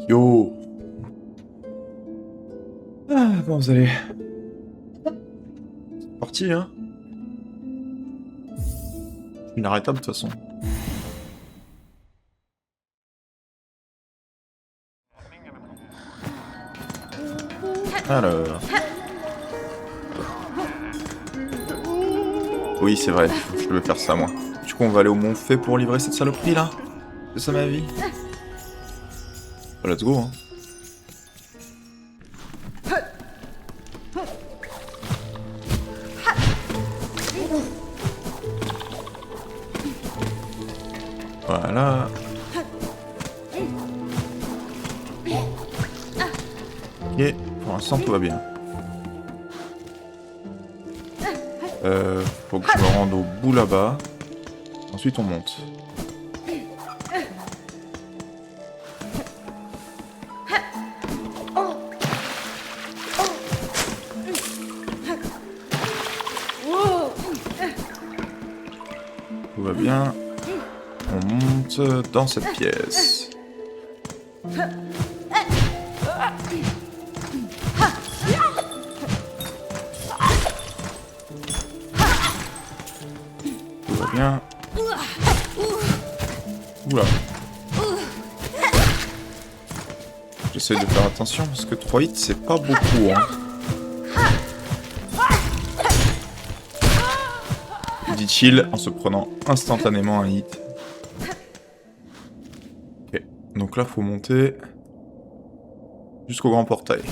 Yo. Ah, comment vous allez? C'est parti, hein? Inarrêtable de toute façon. Alors... Oui, c'est vrai, je devais faire ça, moi. Du coup, on va aller au Mont Fait pour livrer cette saloperie, là? C'est ça, ma vie? Bah, let's go, hein. Voilà. Ok, pour l'instant, tout va bien. Faut que je me rende au bout là-bas. Ensuite, on monte. Tout va bien. On monte dans cette pièce. Tout va bien. Oula. J'essaie de faire attention parce que 3 hits c'est pas beaucoup, hein. Dit-il en se prenant instantanément un hit. Ok, donc là faut monter jusqu'au grand portail.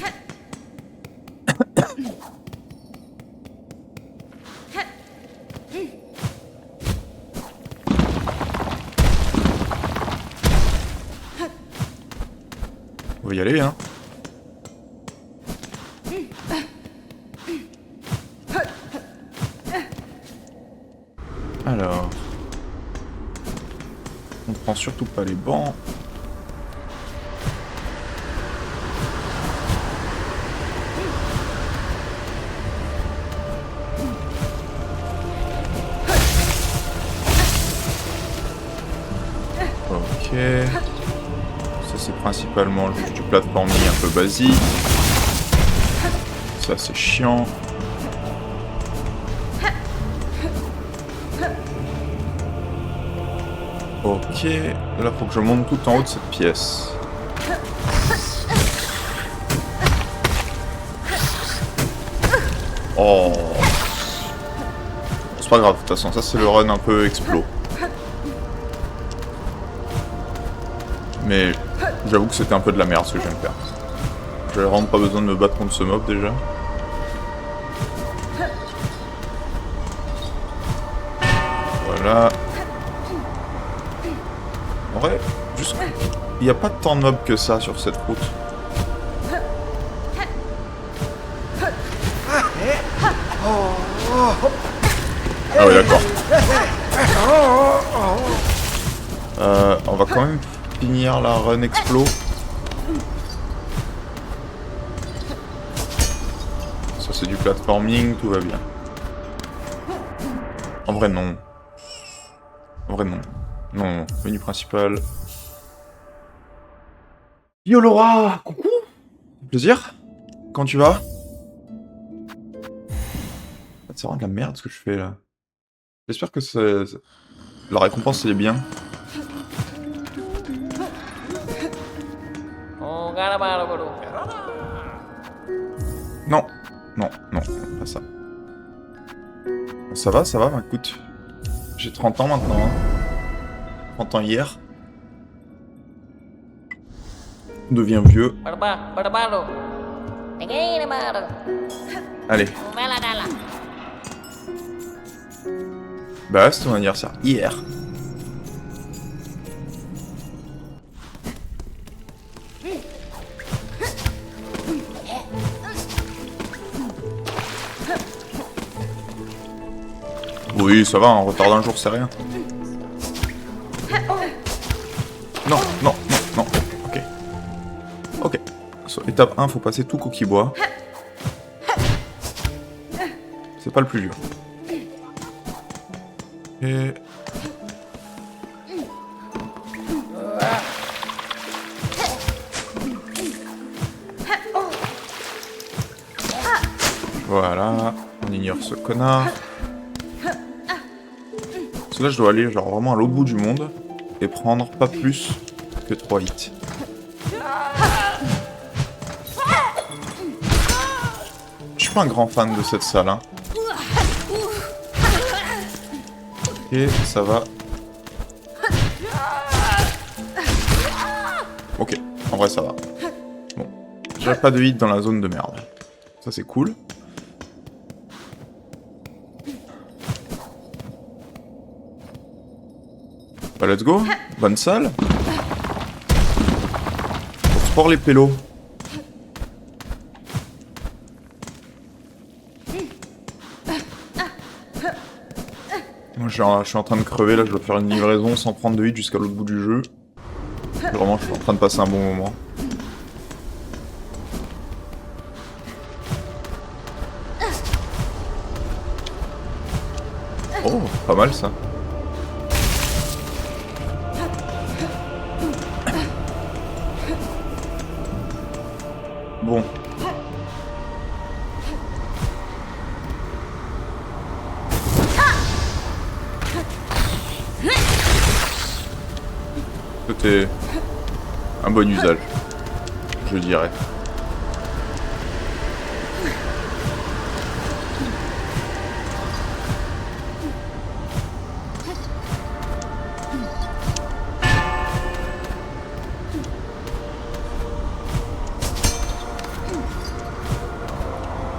On va y aller, hein. Alors... on prend surtout pas les bancs. Ok... ça c'est principalement juste du platforming un peu basique. Ça c'est chiant. Ok, là faut que je monte tout en haut de cette pièce. Oh. C'est pas grave, de toute façon, ça c'est le run un peu explo. Mais j'avoue que c'était un peu de la merde ce que je viens de faire. J'avais vraiment pas besoin de me battre contre ce mob déjà. Voilà. En vrai, juste... il n'y a pas tant de mobs que ça sur cette route. Ah ouais, d'accord. On va quand même finir la run explo. Ça c'est du platforming, tout va bien. En vrai non. En vrai non. Non, menu principal. Yo Laura, coucou. Plaisir. Quand tu vas? C'est vraiment de la merde ce que je fais là. J'espère que la récompense elle est bien. Non, non, non, pas ça. Ça va, bah, écoute. J'ai 30 ans maintenant. Hein. 30 ans hier. On devient vieux. Allez. Bah, c'est ton anniversaire hier. Oui, ça va, en retard d'un jour, c'est rien. Non, non, non, non. Ok. Ok. Sur étape 1, faut passer tout coquille-bois. C'est pas le plus dur. Et... Voilà, on ignore ce connard. Parce que là, je dois aller genre vraiment à l'autre bout du monde et prendre pas plus que 3 hits. Je suis pas un grand fan de cette salle, hein. Ok, ça va. Ok, en vrai ça va. Bon, j'ai pas de hit dans la zone de merde. Ça c'est cool. Bah let's go, bonne salle. Pour sport les pélos. Moi je suis en train de crever là, je dois faire une livraison sans prendre de hit jusqu'à l'autre bout du jeu. Vraiment je suis en train de passer un bon moment. Oh, pas mal ça. Bon. C'était un bon usage, je dirais.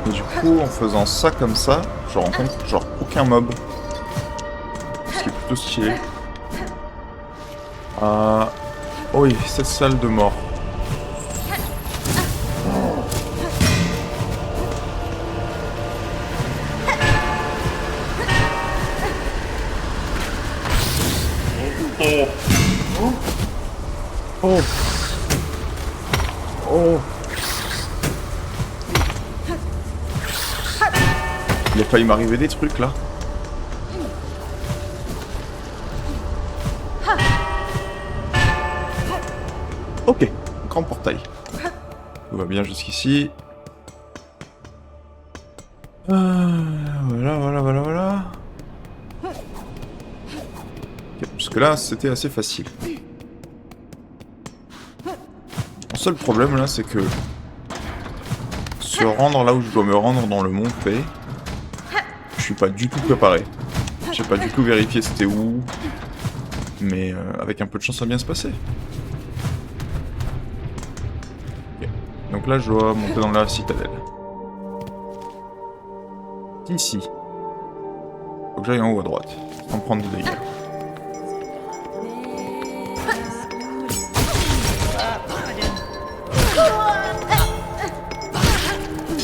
Et du coup, en faisant ça comme ça, je rencontre genre aucun mob. Ce qui est plutôt stylé. Oh oui, cette salle de mort. Oh. Oh. Il a failli m'arriver des trucs là. Ok, grand portail. Tout va bien jusqu'ici. Voilà. Ok, jusque là, c'était assez facile. Mon seul problème là, c'est que se rendre là où je dois me rendre dans le mont Fée, je suis pas du tout préparé. J'ai pas du tout vérifié c'était où, mais avec un peu de chance ça va bien se passer. Okay. Donc là je dois monter dans la citadelle. Ici. Faut que j'aille en haut à droite, sans prendre de dégâts.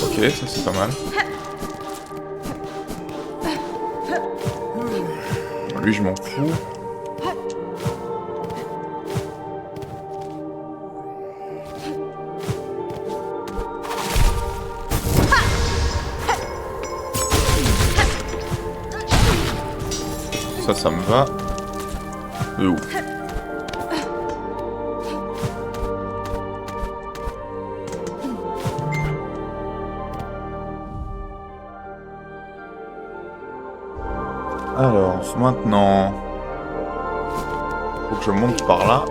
Ok, ça c'est pas mal. Lui je m'en fous. Ça me va. De ouf. Alors, maintenant... Faut que je monte par là.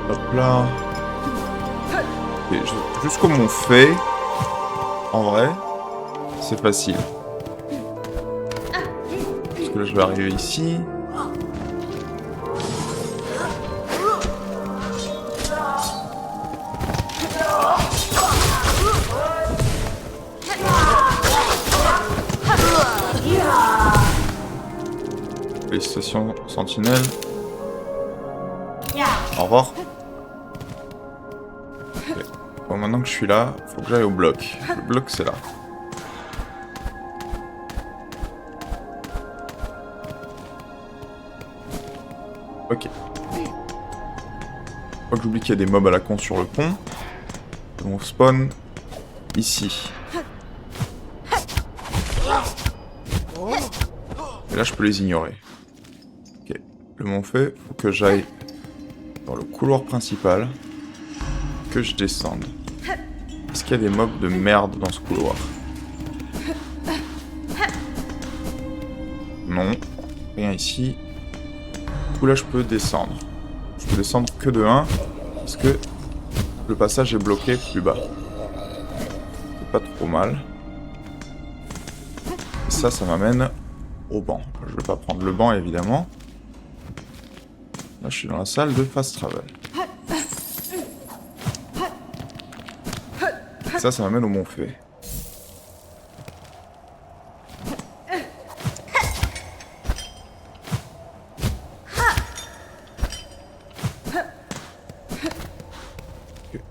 Hop là. Juste comme on fait, en vrai, c'est facile. Parce que là, je vais arriver ici. Félicitations, sentinelle. Au revoir. Okay. Bon, maintenant que je suis là, faut que j'aille au bloc. Le bloc, c'est là. Ok. Faut que j'oublie qu'il y a des mobs à la con sur le pont. On spawn ici. Et là, je peux les ignorer. Ok. Le mont fait, faut que j'aille dans le couloir principal. Que je descende. Est-ce qu'il y a des mobs de merde dans ce couloir? Non. Rien ici. Du coup là je peux descendre. Je peux descendre que de 1 parce que le passage est bloqué plus bas. C'est pas trop mal. Et ça m'amène au banc. Je vais pas prendre le banc évidemment. Là je suis dans la salle de fast travel. Et ça m'amène au Montfait.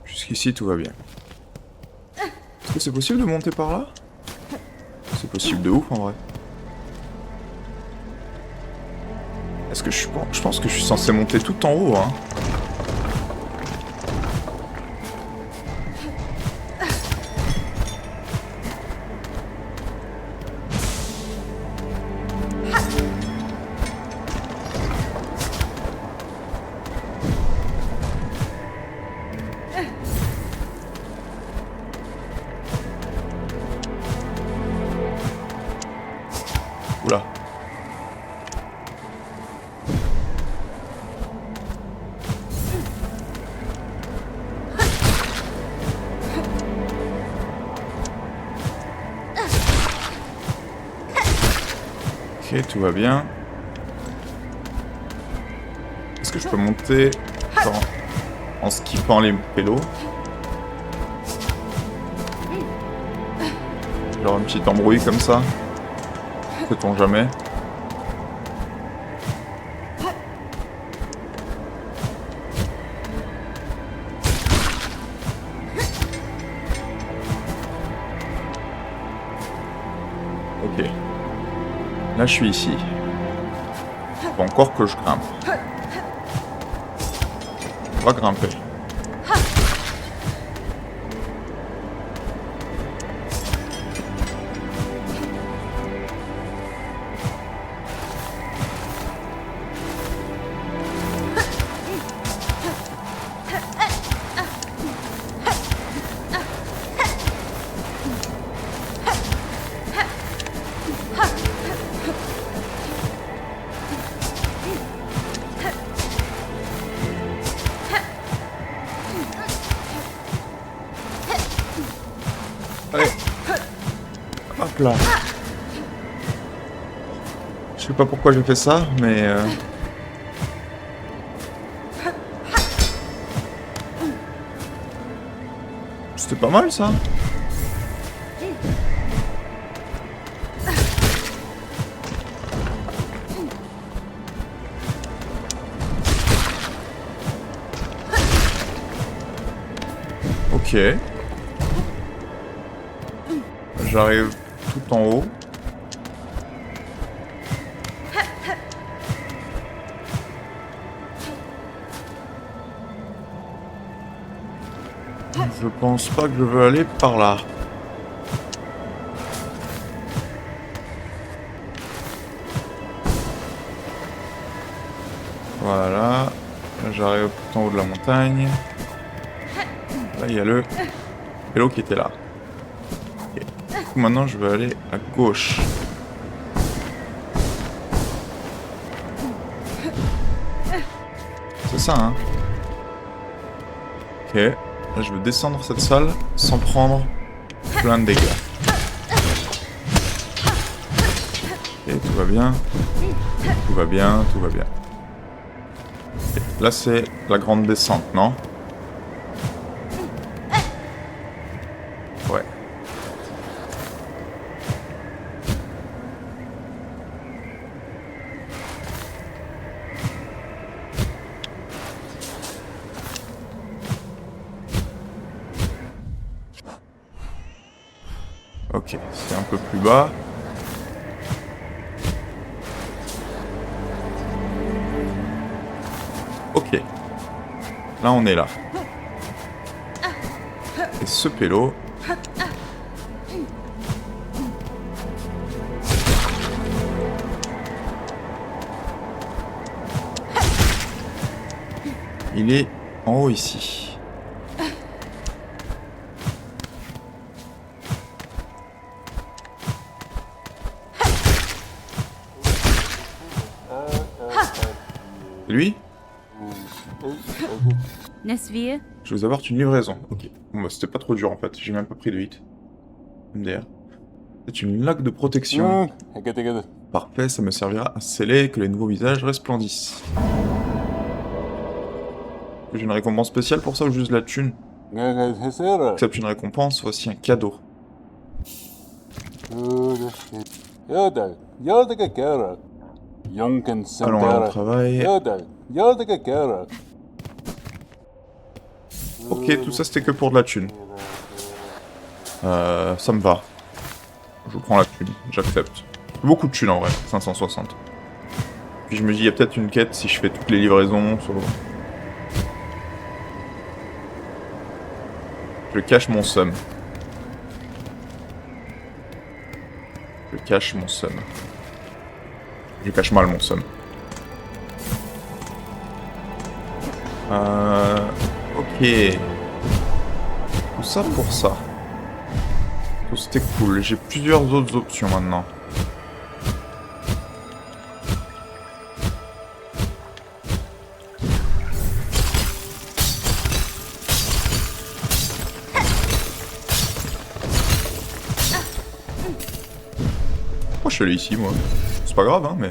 Jusqu'ici tout va bien. Est-ce que c'est possible de monter par là? C'est possible de ouf en vrai. Est-ce que je pense que je suis censé monter tout en haut, hein? Oula. Ok, tout va bien. Est-ce que je peux monter en skippant les pélos? Genre une petite embrouille comme ça? Sait-on jamais? Ok. Là, je suis ici. Faut encore que je grimpe. On va grimper. Allez. Hop là. Je sais pas pourquoi j'ai fait ça, mais... C'était pas mal ça. Ok. J'arrive tout en haut. Je pense pas que je veux aller par là. Voilà. Là, j'arrive tout en haut de la montagne. Là, il y a le vélo qui était là. Okay. Du coup, maintenant, je vais aller à gauche. C'est ça, hein? Ok. Là, je vais descendre cette salle sans prendre plein de dégâts. Ok, tout va bien. Tout va bien, tout va bien. Okay. Là, c'est la grande descente, non? Ouais. Ok, c'est un peu plus bas. Ok. Là, on est là. Et ce pélo... il est en haut ici. Lui? Nesvir? Je vous apporte une livraison. Ok. Bon bah c'était pas trop dur en fait, j'ai même pas pris de hit. MDR. C'est une laque de protection. Parfait, ça me servira à sceller que les nouveaux visages resplendissent. J'ai une récompense spéciale pour ça ou juste la thune? Accepte une récompense, voici un cadeau. Allons là au travail. Ok, tout ça c'était que pour de la thune. Ça me va. Je prends la thune, j'accepte. Beaucoup de thunes en vrai, 560. Puis je me dis, il y a peut-être une quête si je fais toutes les livraisons. Je cache mon seum. Je cache mon seum. Je cache mal mon seum. Ok. Tout ça pour ça. Oh, c'était cool. J'ai plusieurs autres options maintenant. Pourquoi je suis allé ici, moi? C'est pas grave, hein, mais...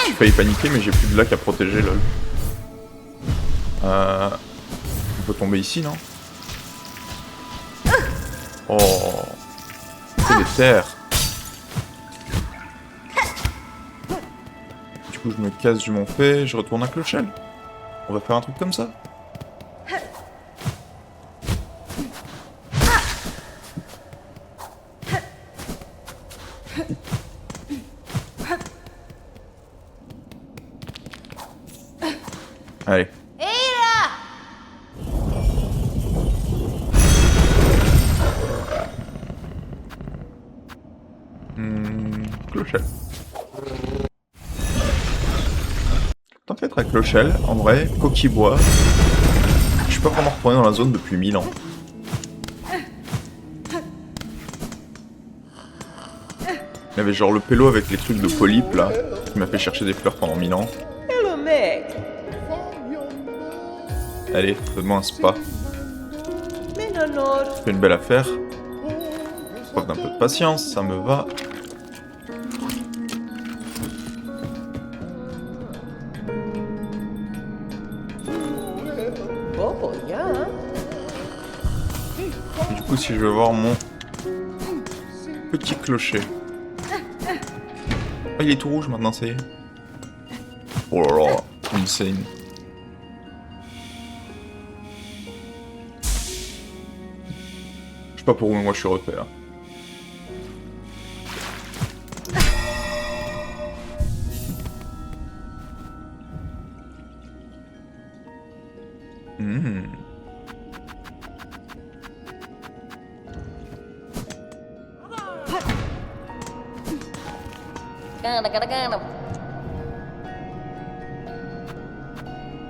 J'ai failli paniquer, mais j'ai plus de lac à protéger, lol. On peut tomber ici, non? Oh... C'est des terres. Du coup, je me casse du Montfait, je retourne à Clochelle. On va faire un truc comme ça. Allez. Clochelle. Tant qu'à être à Clochelle, en vrai, Coquille-Bois, je suis pas vraiment retourné dans la zone depuis 1000 ans. Il y avait genre le pélo avec les trucs de polypes là, qui m'a fait chercher des fleurs pendant 1000 ans. Hello, mec. Allez, donne-moi un spa. Menonor. Fais une belle affaire. Preuve d'un peu de patience, ça me va. Oh, yeah. Et du coup, si je veux voir mon petit clocher. Ah, il est tout rouge maintenant, ça y est. Oh là là, insane. Je sais pas pour où, mais moi je suis refait là.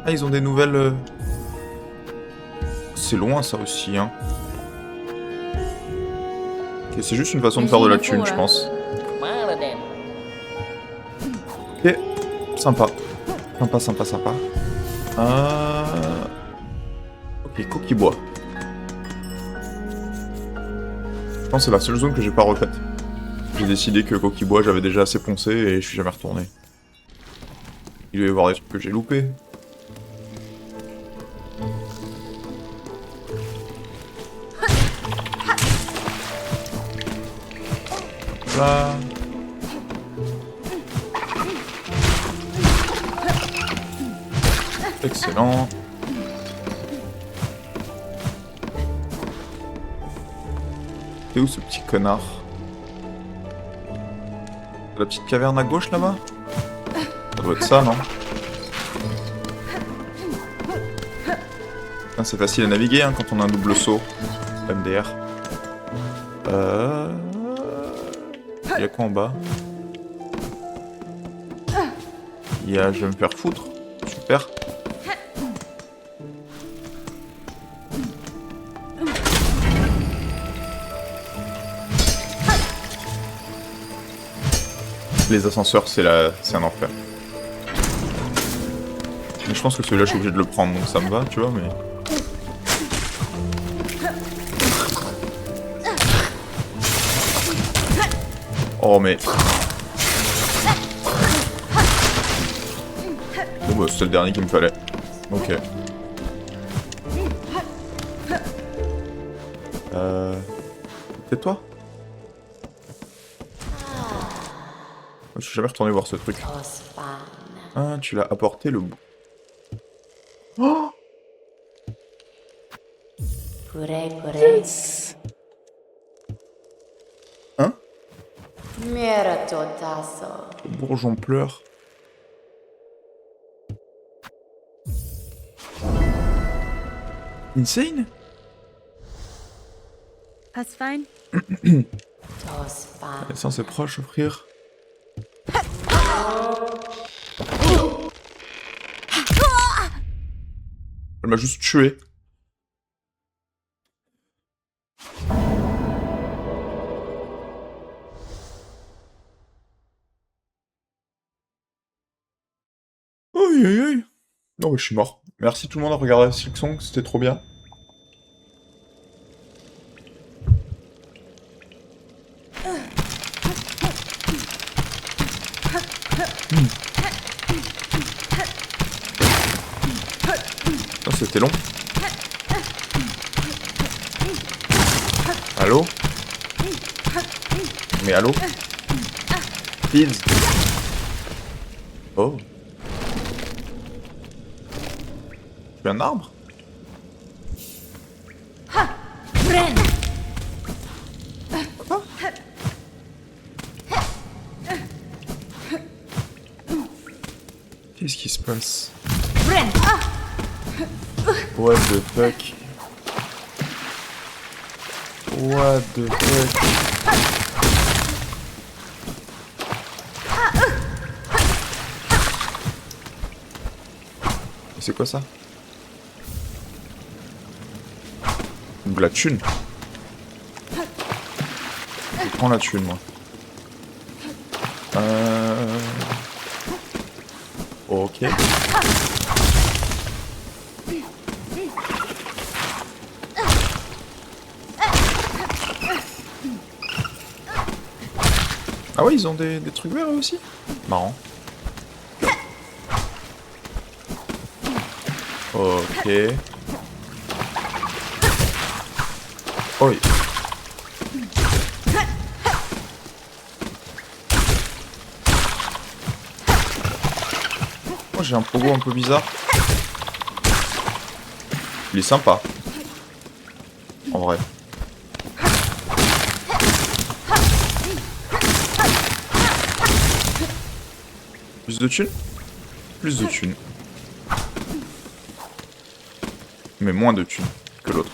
Ah, ils ont des nouvelles... C'est loin ça aussi, hein. Ok, c'est juste une façon de faire de la thune, je pense. Ok, sympa. Sympa, sympa, sympa. Ok, Coquille-Bois. Je pense que c'est la seule zone que j'ai pas refaite. J'ai décidé que Coquille-Bois, j'avais déjà assez poncé et je suis jamais retourné. Il doit y avoir des trucs que j'ai loupés. Là. Excellent. C'est où ce petit connard? La petite caverne à gauche là-bas? Ça doit être ça, non? C'est facile à naviguer hein, quand on a un double saut. MDR. Il y a quoi en bas? Il y a... Je vais me faire foutre. Super. Les ascenseurs, c'est un enfer. Mais je pense que celui-là, je suis obligé de le prendre, donc ça me va, tu vois, mais... Oh, mais... Bon, bah, c'est le dernier qu'il me fallait. Ok. C'est toi? Je suis jamais retourné voir ce truc. Ah, tu l'as apporté le bout. Oh! Yes! Hein? Le bourgeon pleure. Insane? That's fine. Sans ses proches offrir. Elle m'a juste tué. Aïe aïe aïe. Non, mais je suis mort. Merci tout le monde à regarder Silk Song, c'était trop bien. Oh, c'était long. Allô? Mais allô? Kids. Oh. Tu un arbre? Quoi? Qu'est-ce qui se passe? What the fuck? What the fuck? Et c'est quoi ça? De la thune. Je prends la thune, moi. Ok. Ah ouais, ils ont des trucs verts eux aussi? Marrant. Ok. Oh oui. Moi j'ai un pogo un peu bizarre. Il est sympa. En vrai. Plus de thunes? Plus de thunes. Mais moins de thunes que l'autre.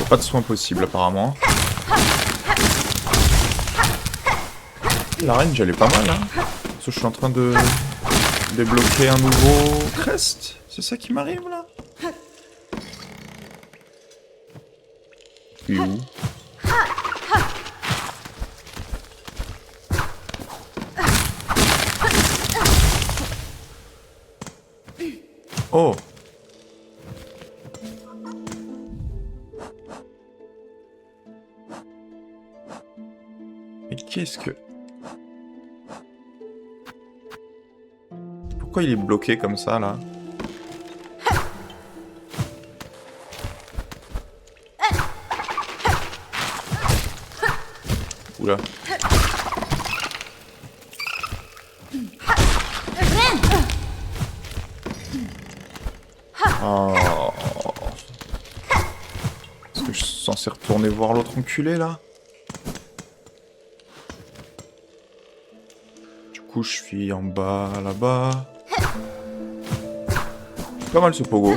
Pas de soins possibles apparemment. La range elle est pas mal hein. Parce que je suis en train de débloquer un nouveau crest. C'est ça qui m'arrive là. Et où? Oh. Mais qu'est-ce que... Pourquoi il est bloqué comme ça, là? Oula. Oh. Est-ce que je suis censé retourner voir l'autre enculé, là? Du coup, je suis en bas, là-bas. Pas mal ce pogo.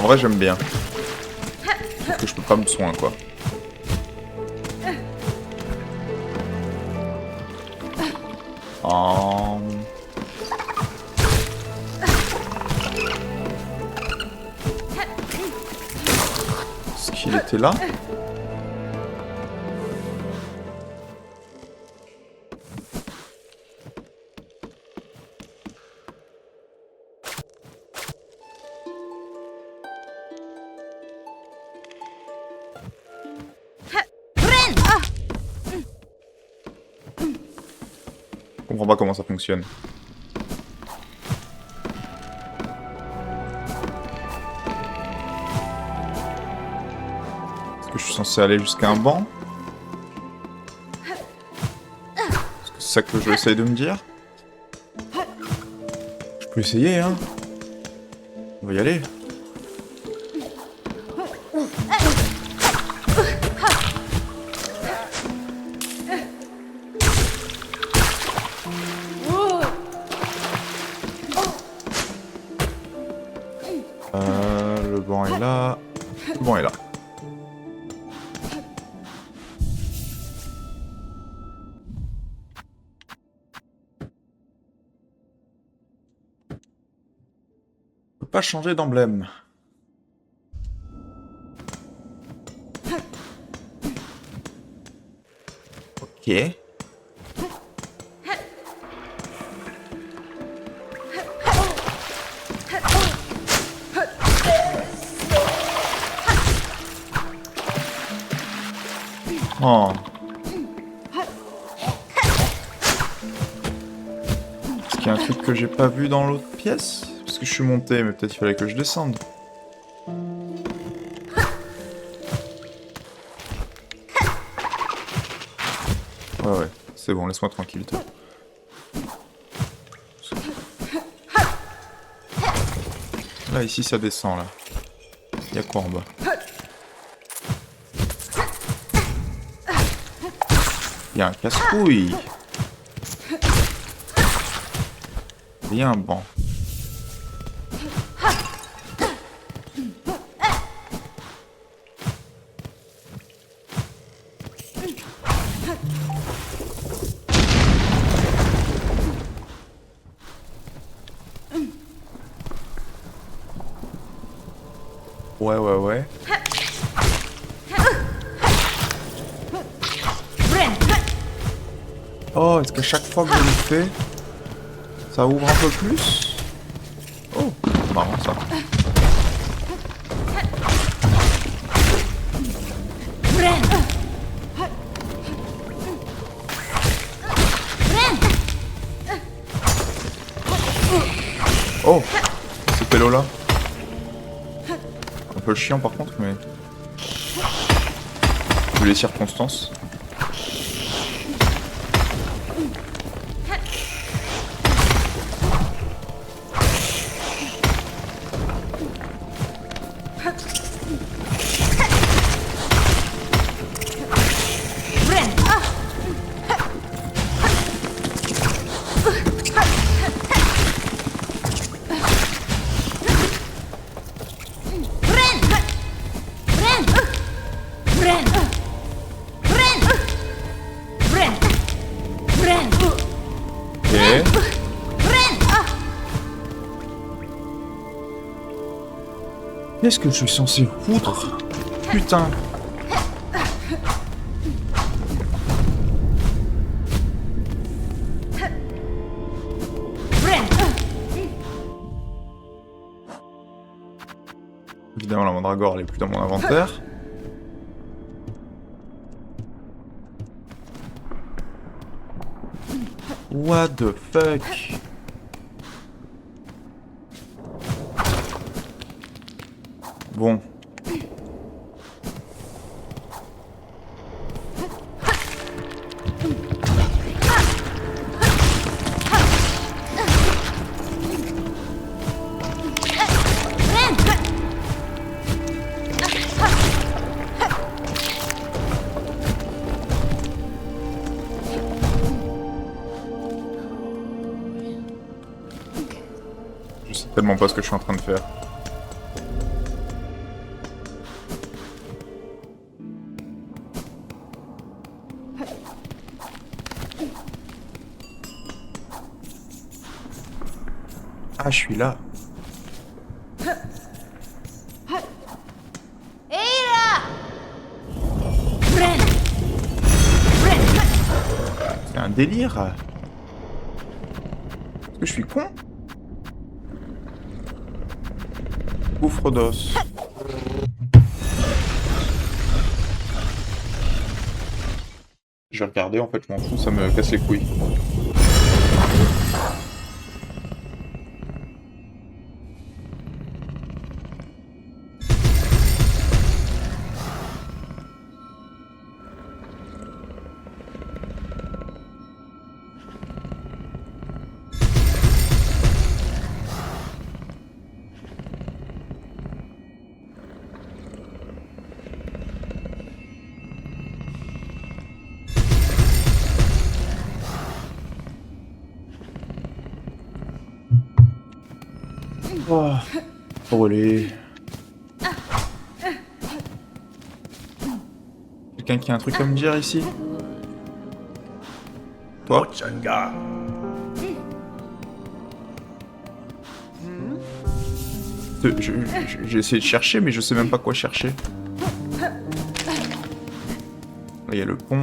En vrai, j'aime bien. Sauf que je peux pas me soigner, quoi. Oh. Est-ce qu'il était là? Je comprends pas comment ça fonctionne. Est-ce que je suis censé aller jusqu'à un banc? Est-ce que c'est ça que je vais essayer de me dire? Je peux essayer, hein. On va y aller. Le banc est là. Le banc est là. On peut pas changer d'emblème. Ok. Oh. Est-ce qu'il y a un truc que j'ai pas vu dans l'autre pièce? Parce que je suis monté, mais peut-être il fallait que je descende. Ouais, c'est bon, laisse-moi tranquille, toi. Là, ici, ça descend, là. Il y a quoi en bas? Il y a un casse-couille. Il y a un banc. Ouais. Oh, est-ce qu'à chaque fois que je le fais, ça ouvre un peu plus? Oh, marrant ça. Oh, ce pélo là. Un peu chiant par contre, mais... vu les circonstances. Qu'est-ce que je suis censé foutre? Putain. Évidemment, la mandragore, elle est plus dans mon inventaire. What the fuck? Bon. Je sais tellement pas ce que je suis en train de faire. Ah, je suis là. C'est un délire. Est-ce que je suis con? Gouffre d'os. Je vais regarder, en fait, je m'en fous, ça me casse les couilles. Oh, brûlé. Quelqu'un qui a un truc à me dire ici? Toi? J'ai essayé de chercher, mais je sais même pas quoi chercher. Là, il y a le pont.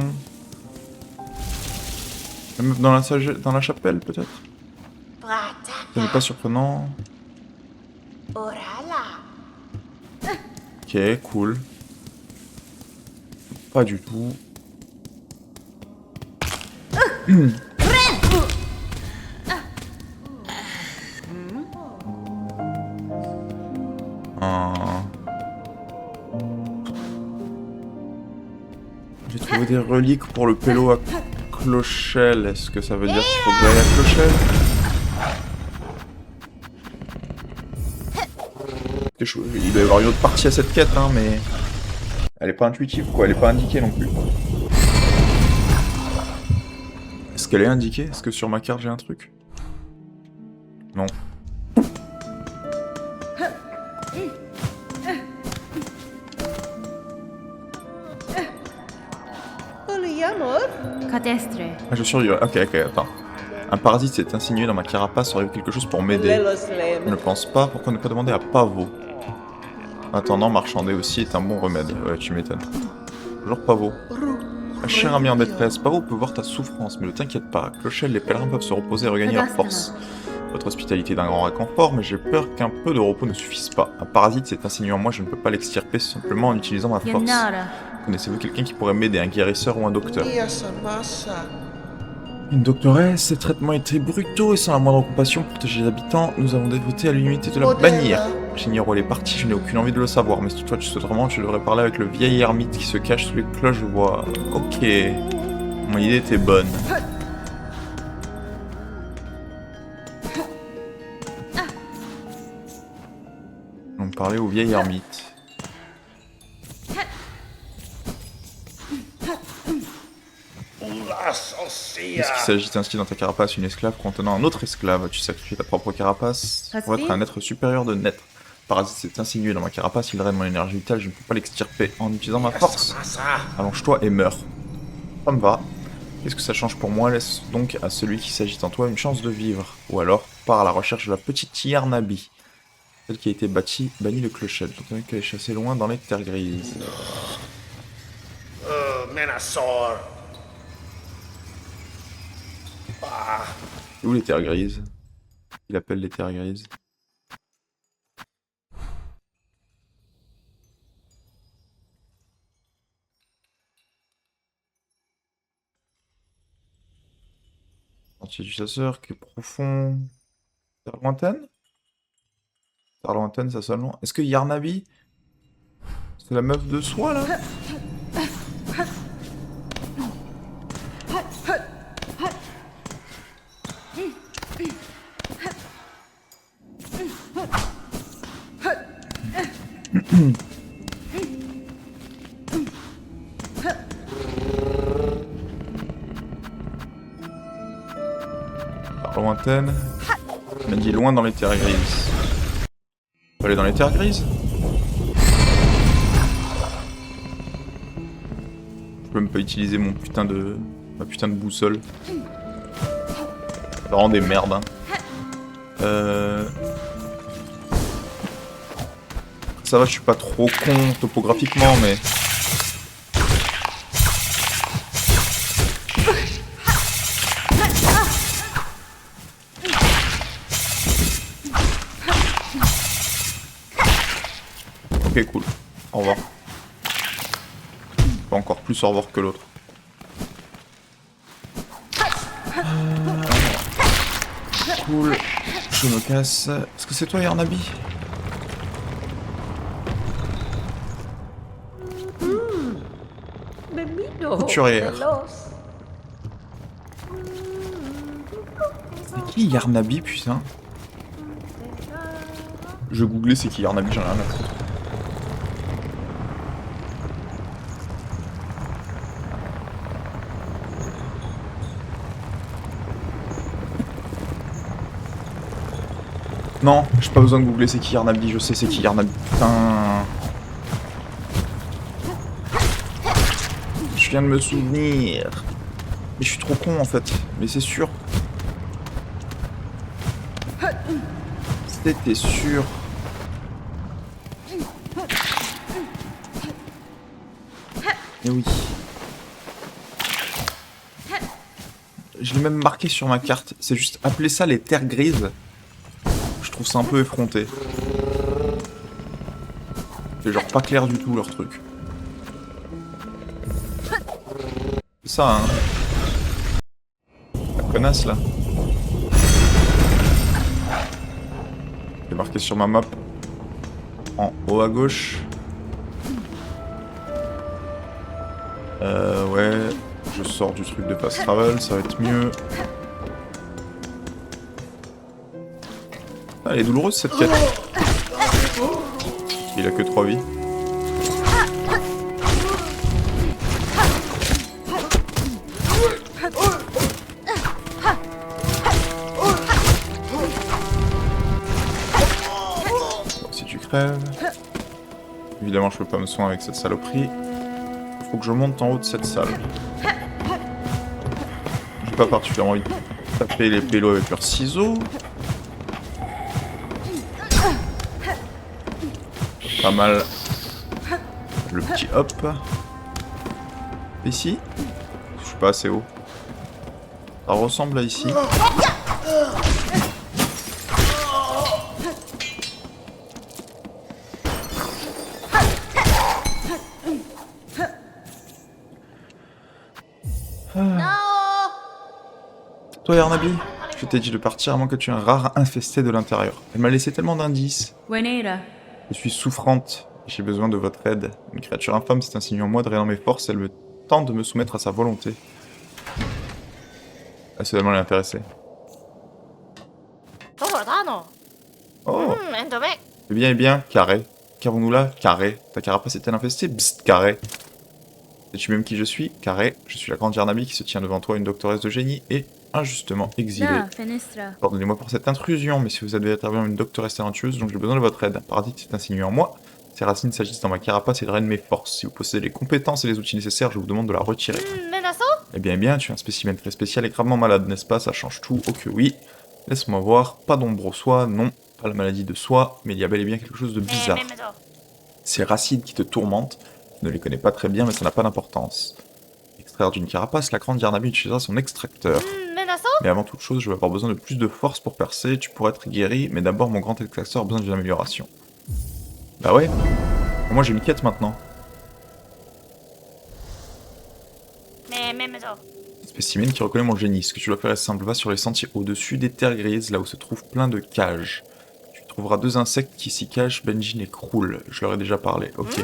La meuf dans la chapelle, peut-être? Ce n'est pas surprenant. Ok, cool. Pas du tout. J'ai trouvé des reliques pour le pélo à Clochelle. Est-ce que ça veut dire qu'il faut que j'aille à Clochelle? Il doit y avoir une autre partie à cette quête, hein, mais... Elle est pas intuitive, quoi. Elle est pas indiquée non plus. Est-ce qu'elle est indiquée? Est-ce que sur ma carte j'ai un truc? Non. Ah, je survivrai. Ok, attends. Un parasite s'est insinué dans ma carapace, aurait quelque chose pour m'aider. Je ne pense pas, pourquoi ne pas demander à Pavot? En attendant, marchander aussi est un bon remède. Ouais, tu m'étonnes. Toujours Pavot. Ma chère amie en détresse, Pavot peut voir ta souffrance, mais ne t'inquiète pas. Clochelle, les pèlerins peuvent se reposer et regagner leur force. Votre hospitalité est d'un grand réconfort, mais j'ai peur qu'un peu de repos ne suffise pas. Un parasite s'est insinué en moi, je ne peux pas l'extirper simplement en utilisant ma force. Connaissez-vous quelqu'un qui pourrait m'aider, un guérisseur ou un docteur? Une doctoresse, ces traitements étaient brutaux et sans la moindre compassion pour protéger les habitants, nous avons dévoté à l'unité de la bannière. J'ignore où elle est partie, je n'ai aucune envie de le savoir, mais si toi tu souhaites vraiment, je devrais parler avec le vieil ermite qui se cache sous les cloches de bois. Ok, mon idée était bonne. On parlait au vieil ermite. Est-ce qu'il s'agit ainsi dans ta carapace une esclave contenant un autre esclave? Tu sacrifies ta propre carapace pour être un être supérieur de naître. Le parasite s'est insinué dans ma carapace, il draine mon énergie vitale, je ne peux pas l'extirper en utilisant ma force. Allonge-toi et meurs. Ça me va. Qu'est-ce que ça change pour moi? Laisse donc à celui qui s'agite en toi une chance de vivre. Ou alors, pars à la recherche de la petite Yarnabi. Celle qui a été bannie de Clochelle, étant donné qu'elle est chassée loin dans les terres grises. C'est où les terres grises? Il appelle les terres grises. Sentier du chasseur qui est profond. Terre lointaine? Terre lointaine, ça sonne loin. Est-ce que Yarnabi, c'est la meuf de soi là? Terre lointaine. Il m'a dit loin dans les terres grises. On va aller dans les terres grises? Je peux même pas utiliser ma putain de boussole. Ça rend des merdes, hein. Ça va, je suis pas trop con topographiquement, mais... Ok, cool. Au revoir. Pas encore plus au revoir que l'autre. Cool. Je me casse. Est-ce que c'est toi, Yarnabi? Couturière. C'est qui Yarnabi, putain? Je googlais c'est qui Yarnabi, j'en ai rien à foutre. Non, j'ai pas besoin de googler c'est qui Yarnabi, je sais c'est qui Yarnabi. Putain. Je viens de me souvenir. Mais je suis trop con en fait, mais c'est sûr. C'était sûr. Et oui. Je l'ai même marqué sur ma carte. C'est juste appeler ça les terres grises. Je trouve ça un peu effronté. C'est genre pas clair du tout leur truc. C'est ça, hein. La connasse là. C'est marqué sur ma map. En haut à gauche. Ouais. Je sors du truc de fast travel, ça va être mieux. Ah, elle est douloureuse cette quête. Il a que 3 vies. Bon, si tu crèves. Évidemment, je peux pas me soigner avec cette saloperie. Faut que je monte en haut de cette salle. J'ai pas particulièrement envie de taper les pélos avec leurs ciseaux. Pas mal. Le petit hop. Ici. Je suis pas assez haut. Ça ressemble à ici. Toi, Yarnabi, je t'ai dit de partir à moins que tu aies un rare infesté de l'intérieur. Elle m'a laissé tellement d'indices. Je suis souffrante. J'ai besoin de votre aide. Une créature infâme s'est insinuée en moi, drainant mes forces. Elle me tente de me soumettre à sa volonté. Elle se demande l'intéressée. Oh. Eh bien, carré. Qu'avons-nous là? Carré. Ta carapace est-elle infestée? Bzzt, carré. Sais-tu même qui je suis? Carré. Je suis la grande Yarnabi qui se tient devant toi, une doctoresse de génie et injustement exilée. Pardonnez-moi pour cette intrusion, mais si vous êtes véritablement une doctoresse talentueuse, donc j'ai besoin de votre aide. Un paradis s'est insinué en moi. Ces racines s'agissent dans ma carapace et drainent mes forces. Si vous possédez les compétences et les outils nécessaires, je vous demande de la retirer. Eh bien, tu es un spécimen très spécial et gravement malade, n'est-ce pas? Ça change tout. Oh que oui. Laisse-moi voir. Pas d'ombre au soie, non. Pas la maladie de soie, mais il y a bel et bien quelque chose de bizarre. Ces racines qui te tourmentent, je ne les connais pas très bien, mais ça n'a pas d'importance. Extraire d'une carapace, la grande Yarnabi utilisera son extracteur. Mais avant toute chose, je vais avoir besoin de plus de force pour percer. Tu pourrais être guéri, mais d'abord mon grand extracteur a besoin d'une amélioration. Bah ouais. Moi j'ai une quête maintenant. Spécimen qui reconnaît mon génie. Ce que tu dois faire est simple. Va sur les sentiers au-dessus des terres grises, là où se trouvent plein de cages. Tu trouveras 2 insectes qui s'y cachent, Benjin et Krul. Je leur ai déjà parlé, ok.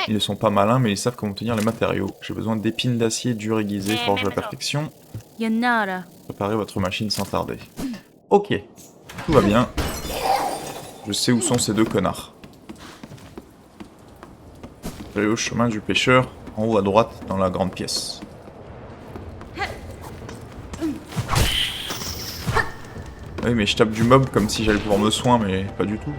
Ils ne sont pas malins, mais ils savent comment tenir les matériaux. J'ai besoin d'épines d'acier dures aiguisées, forgées à la perfection. Préparez votre machine sans tarder. Ok, tout va bien. Je sais où sont ces 2 connards. Allez au chemin du pêcheur, en haut à droite, dans la grande pièce. Oui, mais je tape du mob comme si j'allais pouvoir me soigner, mais pas du tout.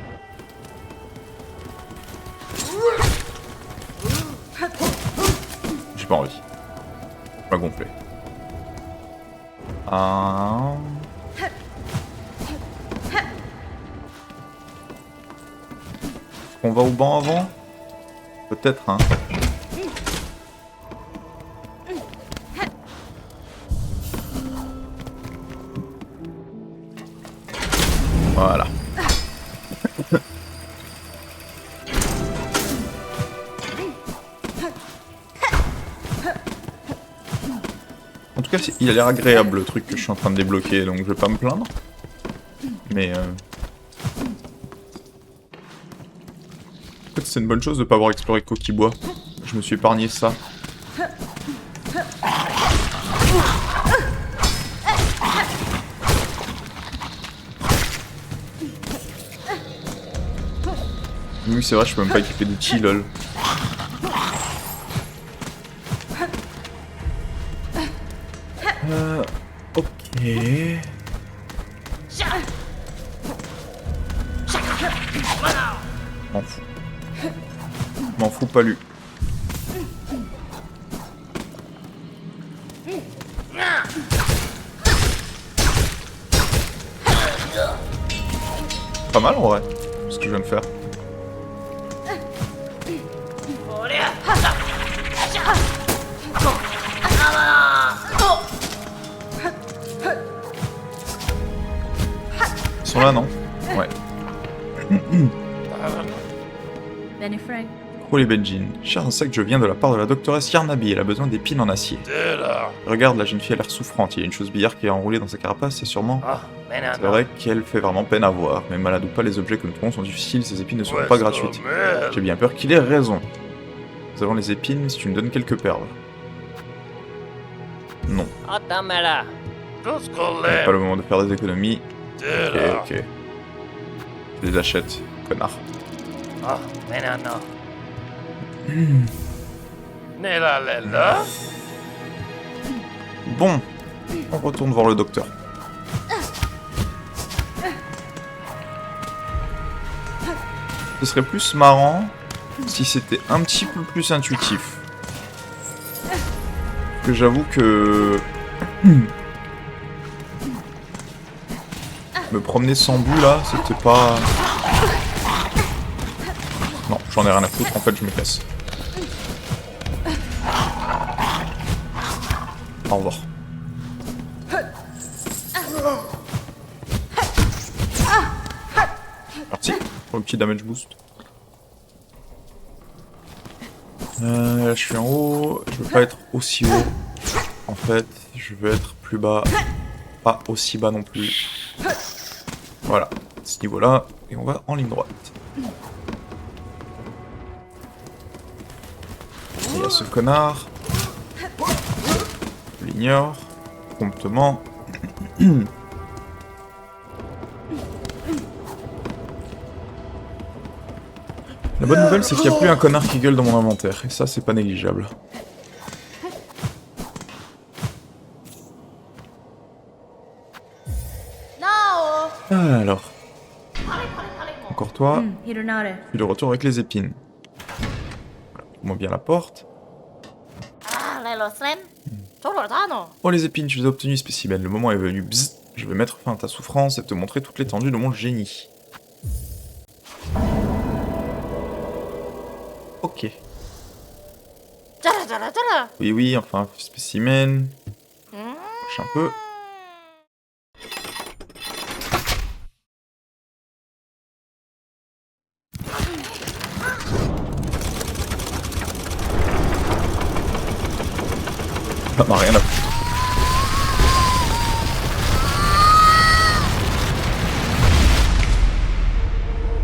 J'ai pas envie. Pas gonflé. On va au banc avant? Peut-être, hein. Voilà. En tout cas, il a l'air agréable le truc que je suis en train de débloquer, donc je vais pas me plaindre. Mais en fait, c'est une bonne chose de pas avoir exploré Coquibois. Je me suis épargné ça. Oui, c'est vrai, je peux même pas équiper d'outils, lol. Ok. M'en fous. M'en fous pas lui. Pas mal en vrai, ce que je viens de faire. Ils sont là, non? Ouais. Benny Frank. Holy Benjin. Cher insecte, je viens de la part de la doctoresse Yarnabi, elle a besoin d'épines en acier. Regarde, la jeune fille a l'air souffrante, il y a une chose bizarre qui est enroulée dans sa carapace, et sûrement... C'est vrai qu'elle fait vraiment peine à voir, mais malade ou pas, les objets que nous trouvons sont difficiles, ces épines ne sont pas gratuites. J'ai bien peur qu'il ait raison. Nous avons les épines si tu me donnes quelques perles. Non. C'est pas le moment de faire des économies. Ok. Je les achète, connard. Bon, on retourne voir le docteur. Ce serait plus marrant si c'était un petit peu plus intuitif. Parce que j'avoue que... me promener sans but là, c'était pas... Non, j'en ai rien à foutre, en fait je me casse. Au revoir. Parti pour le petit damage boost. Là je suis en haut, je veux pas être aussi haut. En fait, je veux être plus bas. Pas aussi bas non plus. Voilà, ce niveau là, et on va en ligne droite. Il y a ce connard. Je l'ignore. Promptement. La bonne nouvelle, c'est qu'il n'y a plus un connard qui gueule dans mon inventaire, et ça, c'est pas négligeable. Alors. Encore toi. Et le retour avec les épines. Voilà, ouvre-moi bien la porte. Oh les épines, tu les as obtenues, spécimen. Le moment est venu. Bzzz. Je vais mettre fin à ta souffrance et te montrer toute l'étendue de mon génie. Ok. Oui, oui, enfin, spécimen. Marche un peu. Ça m'a rien à foutre.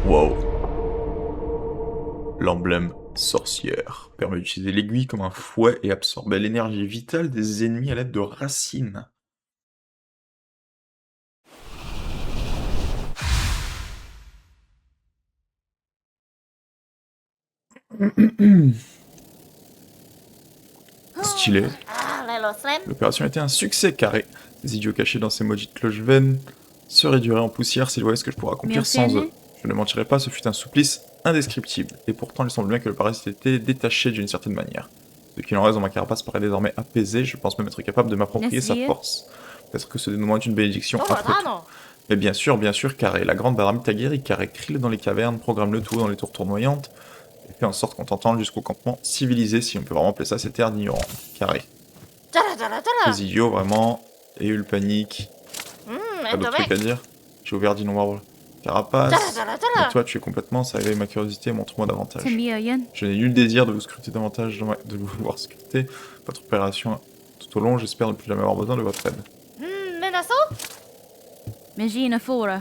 Wow. L'emblème sorcière permet d'utiliser l'aiguille comme un fouet et absorber l'énergie vitale des ennemis à l'aide de racines. Stylé. L'opération était un succès carré. Les idiots cachés dans ces maudites cloches vaines se réduiraient en poussière s'ils voyaient ce que je pourrais accomplir sans eux. Je ne mentirai pas, ce fut un supplice indescriptible, et pourtant il semble bien que le parasite était détaché d'une certaine manière. Ce qu'il en reste dans ma carapace paraît désormais apaisé, je pense même être capable de m'approprier sa force. Peut-être que ce dénouement est une bénédiction après tout. Mais bien sûr, Carré, la grande baramite aguerrie, Carré crie dans les cavernes, programme le tout dans les tours tournoyantes, et fait en sorte qu'on t'entende jusqu'au campement civilisé, si on peut vraiment appeler ça cette terre d'ignorants. Carré. Les idiots, vraiment, et eu le panique. Pas d'autres trucs à dire. J'ai ouvert d'innombrables carapaces. Et toi, tu es complètement, ça éveille ma curiosité, montre-moi davantage. Je n'ai nul désir de vous scruter davantage, de vous voir scruter votre opération tout au long, j'espère ne plus jamais avoir besoin de votre aide. Magina Fora.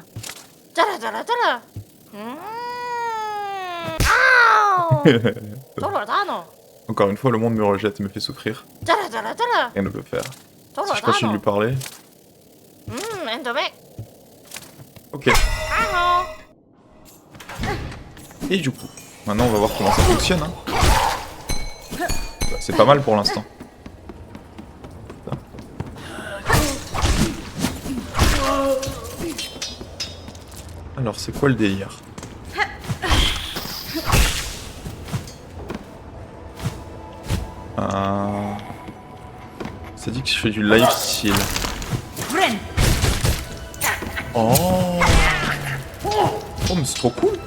Encore une fois, le monde me rejette et me fait souffrir. Rien ne peut faire. Si je continue de lui parler... Ok. Et du coup, maintenant on va voir comment ça fonctionne. Hein. Bah, c'est pas mal pour l'instant. Alors c'est quoi le délire? Ça dit que je fais du lifesteal. Oh, mais c'est trop cool.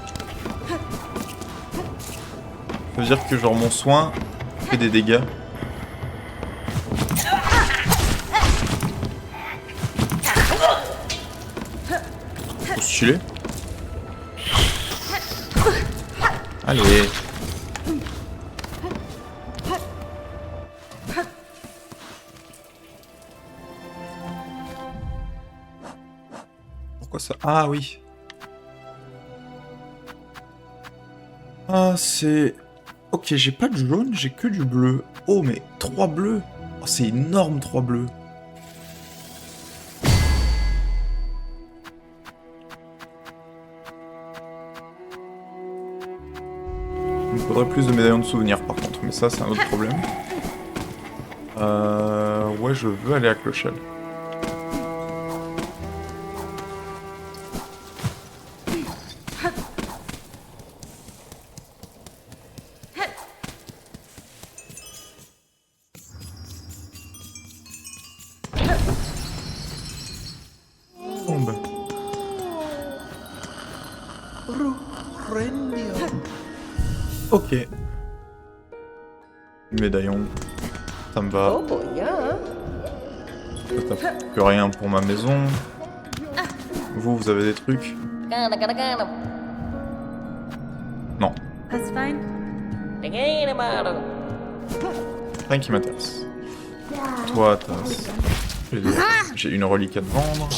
Ça veut dire que genre mon soin fait des dégâts. Trop stylé. Allez. Pourquoi ça? Ah oui. Ah c'est... Ok, j'ai pas de jaune, j'ai que du bleu. Oh mais 3 bleus. Oh, c'est énorme 3 bleus. Il me faudrait plus de médaillons de souvenirs par contre, mais ça c'est un autre problème. Ouais, je veux aller à Clochelle. Tombe. Ok. Médaillon. Ça me va. Oh boy, yeah. T'as que rien pour ma maison. Vous avez des trucs? Non. That's fine. Rien qui m'intéresse. Toi, j'ai une relique à te vendre.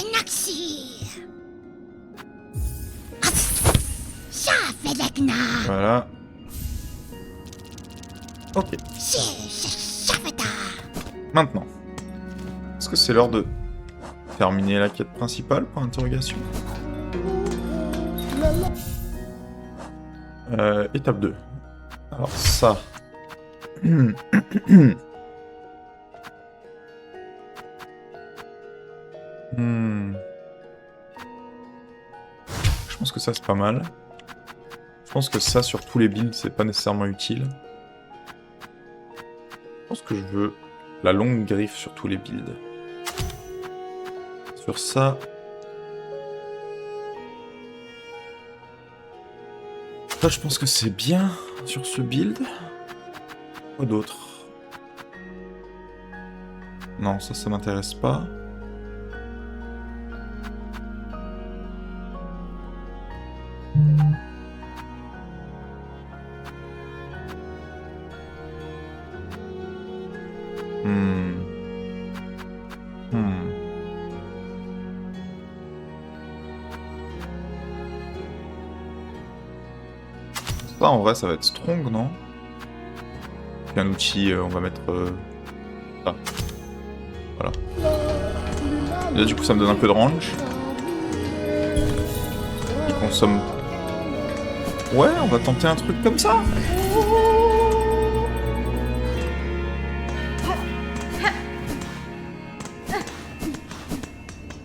Voilà. Ok. Maintenant. Est-ce que c'est l'heure de terminer la quête principale, point d'interrogation? Étape 2. Alors ça... Je pense que ça c'est pas mal. Je pense que ça sur tous les builds c'est pas nécessairement utile. Je pense que je veux la longue griffe sur tous les builds. Sur ça... Ça je pense que c'est bien sur ce build. Quoi d'autre? Non, ça m'intéresse pas. Ça, en vrai, ça va être strong, non? Puis un outil, on va mettre... ça. Voilà. Et là, du coup, ça me donne un peu de range. Il consomme... Ouais, on va tenter un truc comme ça.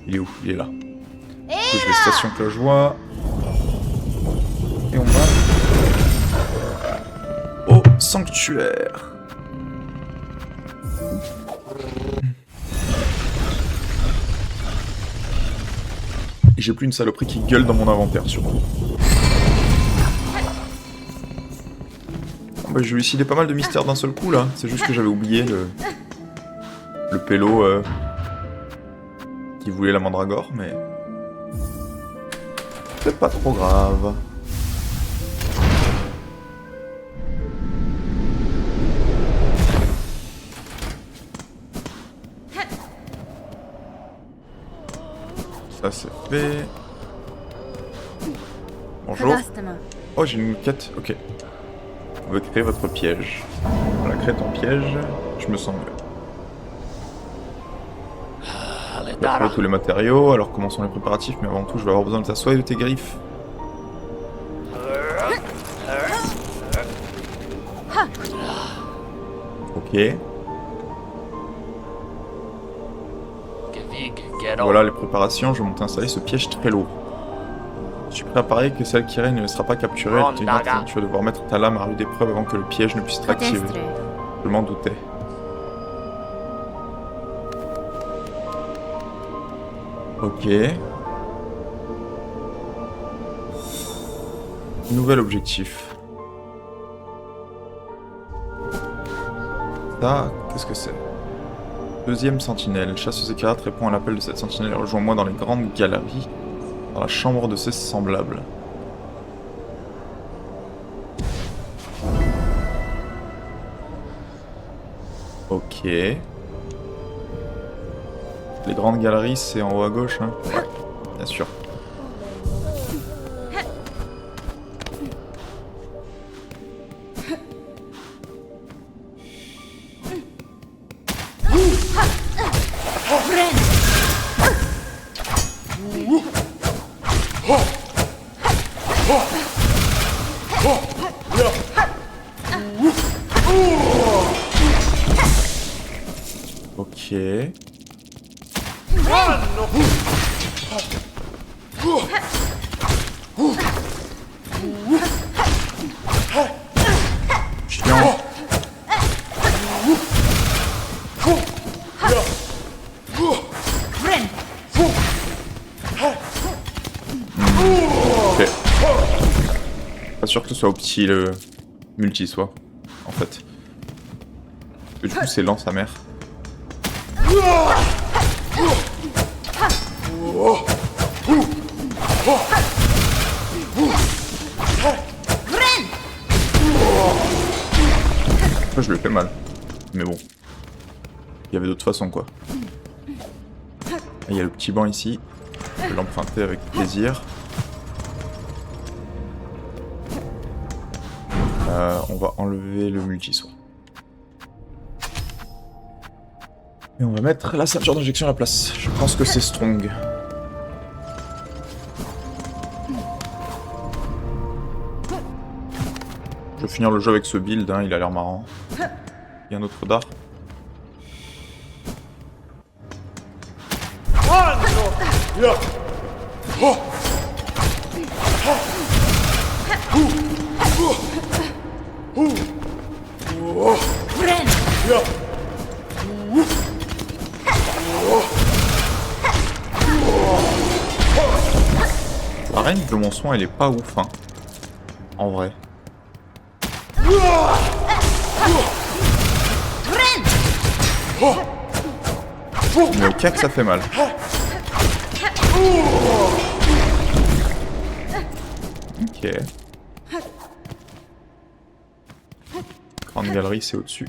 Il est où? Il est là. Du coup, je vais station cloche-voix. Et on va... au sanctuaire. Et j'ai plus une saloperie qui gueule dans mon inventaire, surtout. Bah, je vais décider pas mal de mystères d'un seul coup là. C'est juste que j'avais oublié le pélo qui voulait la mandragore, mais c'est pas trop grave. Ça c'est fait. Bonjour. Cholastoma. Oh, j'ai une quête. Ok. Vous pouvez créer votre piège. Voilà, crée ton piège. Je me sens mieux. On va trouver tous les matériaux. Alors commençons les préparatifs, mais avant tout, je vais avoir besoin de ta soie et de tes griffes. Ok. Voilà les préparations. Je vais monter installer ce piège très lourd. Je suis prêt à parier que celle qui règne ne sera pas capturée. Tu vas devoir mettre ta lame à rude épreuve avant que le piège ne puisse être activé. Protestre. Je m'en doutais. Ok. Nouvel objectif. Ça, qu'est-ce que c'est? Deuxième sentinelle. Chasseuse écarlate répond à l'appel de cette sentinelle et rejoins-moi dans les grandes galeries. Dans la chambre de ses semblables. Ok. Les grandes galeries, c'est en haut à gauche, hein? Ouais, bien sûr. Ok. Chiant. Ok. Pas sûr que ce soit au petit le multi-soit, en fait. Parce que du coup c'est lent sa mère. Après, je le fais mal. Mais bon. Il y avait d'autres façons quoi. Il y a le petit banc ici. Je vais l'emprunter avec plaisir. On va enlever le multi-soit. Et on va mettre la ceinture d'injection à la place. Je pense que c'est strong. Je vais finir le jeu avec ce build, hein, il a l'air marrant. Il y a un autre dard. La range de mon soin elle est pas ouf hein. En vrai. Mais au cas que ça fait mal. Ok. Grande galerie c'est au-dessus.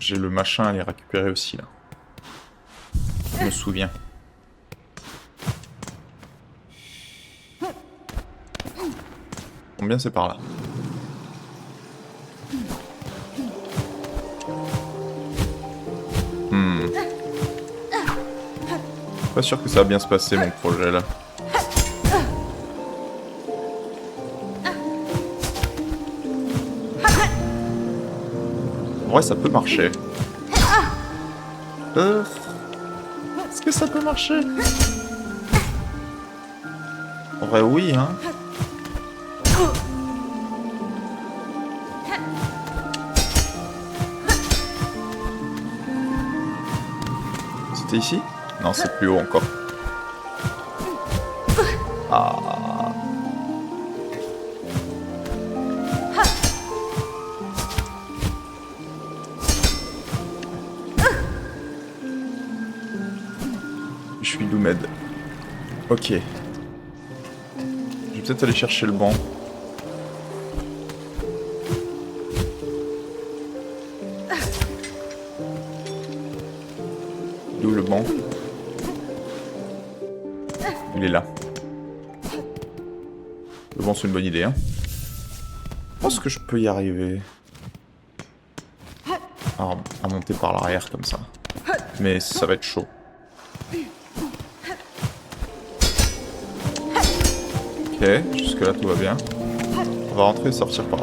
J'ai le machin à les récupérer aussi là. Je me souviens. Combien c'est par là? Pas sûr que ça va bien se passer mon projet là. En vrai ça peut marcher. Est-ce que ça peut marcher? En vrai oui hein. C'était ici? Non, c'est plus haut encore. Ah. Je suis Doomed. Ok. Je vais peut-être aller chercher le banc. D'où le banc? Il est là. Le banc, c'est une bonne idée, hein. Je pense que je peux y arriver. À monter par l'arrière comme ça. Mais ça va être chaud. Ok, jusque là tout va bien. On va rentrer et sortir par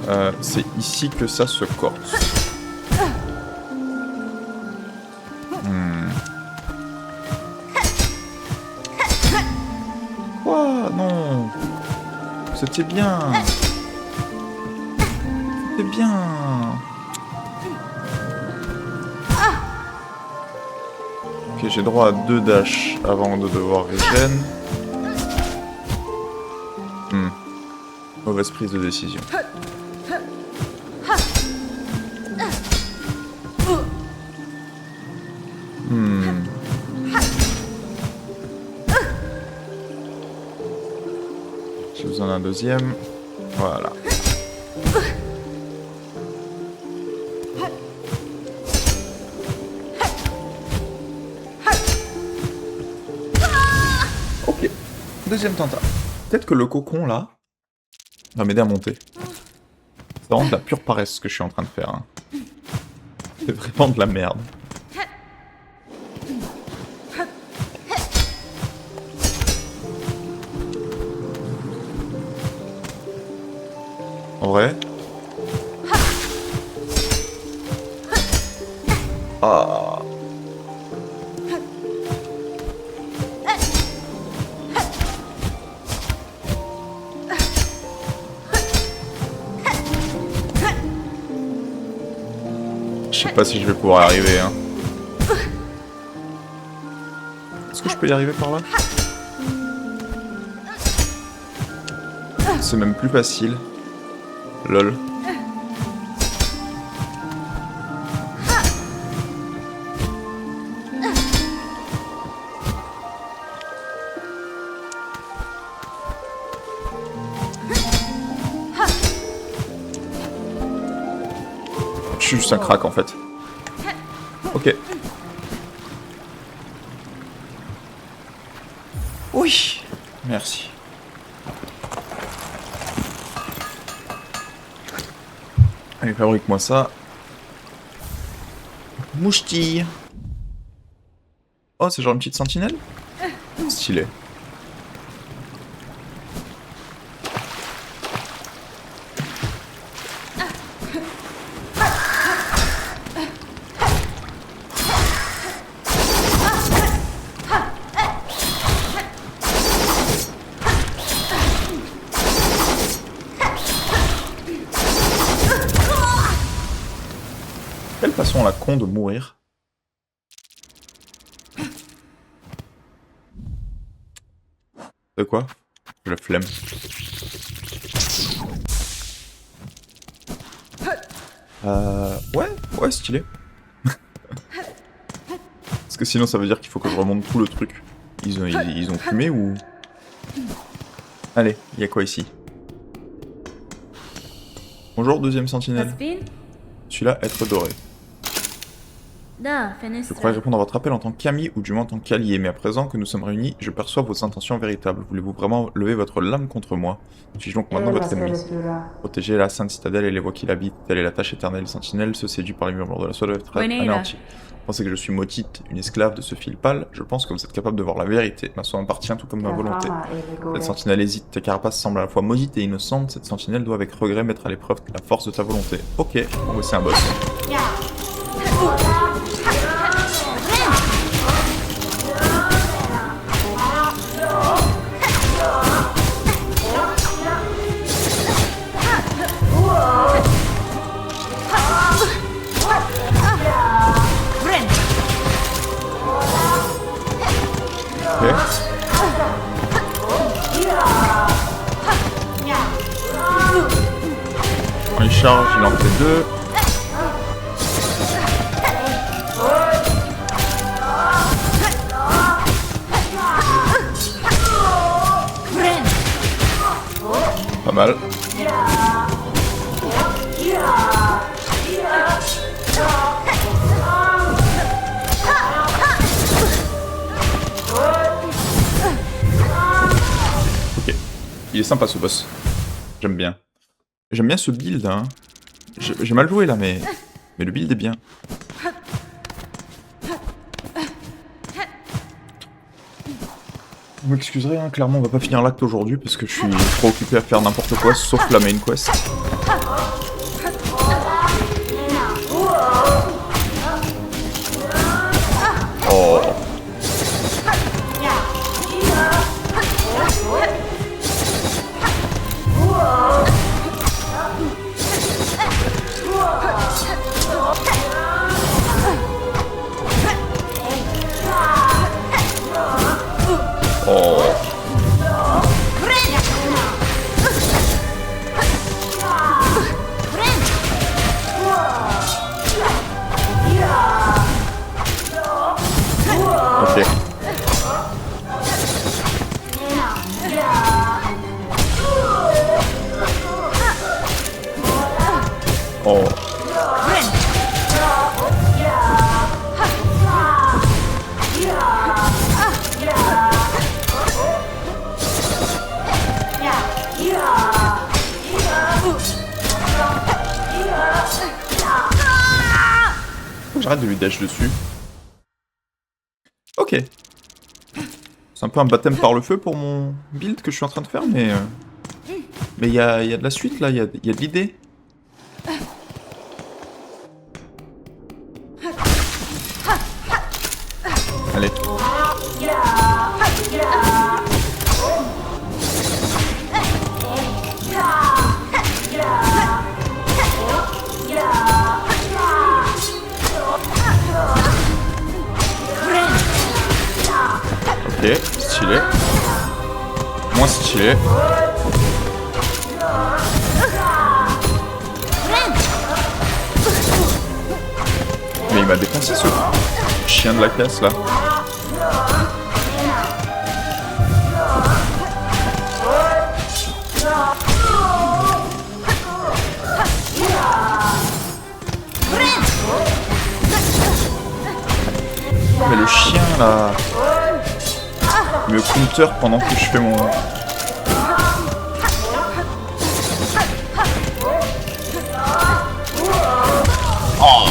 là. C'est ici que ça se corse. Oh non! C'était bien! C'était bien! Ok, j'ai droit à 2 dashs avant de devoir regen. Mauvaise prise de décision. J'ai besoin d'un deuxième. Voilà. Ok. Deuxième tenta. Peut-être que le cocon là va m'aider à monter. C'est vraiment de la pure paresse ce que je suis en train de faire. Hein. C'est vraiment de la merde. En vrai. Ah. Je sais pas si je vais pouvoir y arriver. Hein. Est-ce que je peux y arriver par là? C'est même plus facile. Lol. Je suis juste un crack en fait. Ok. Oui. Merci. Allez, fabrique-moi ça. Mouchtille. Oh, c'est genre une petite sentinelle? Stylé. Quelle façon la con de mourir. De quoi? Le flemme. Ouais, stylé. Parce que sinon ça veut dire qu'il faut que je remonte tout le truc. Ils ont fumé ou... Allez, il y a quoi ici? Bonjour deuxième sentinelle. Celui-là, être doré. Je croyais répondre à votre appel en tant qu'ami ou du moins en tant qu'allié, mais à présent que nous sommes réunis, je perçois vos intentions véritables. Voulez-vous vraiment lever votre lame contre moi? Suis-je donc maintenant votre ennemi? Protéger la sainte citadelle et les voies qui l'habitent, telle est la tâche éternelle. Sentinelle se séduit par les murmures de la soie doivent être anéantis. Vous pensez que je suis maudite, une esclave de ce fil pâle? Je pense que vous êtes capable de voir la vérité. Ma soie m'appartient tout comme ma volonté. Cette sentinelle hésite, tes carapaces semblent à la fois maudites et innocentes. Cette sentinelle doit avec regret mettre à l'épreuve la force de ta volonté. Ok, bon, c'est un boss. Quand il charge, il en fait 2. Pas mal. Ok. Il est sympa ce boss. J'aime bien. J'aime bien ce build, hein. J'ai mal joué là, mais le build est bien. Vous m'excuserez, hein, clairement on va pas finir l'acte aujourd'hui parce que je suis trop occupé à faire n'importe quoi sauf la main quest. Oh. Oh. Ok. Oh. Faut que j'arrête de lui dash dessus. Ok. C'est un peu un baptême par le feu pour mon build que je suis en train de faire, mais il y a de la suite là, il y a de l'idée. Allez. Ok, stylé. Moins stylé. Mais il m'a défoncé ce chien de la casse là. Mais le chien là, il me counter pendant que je fais mon... Oh,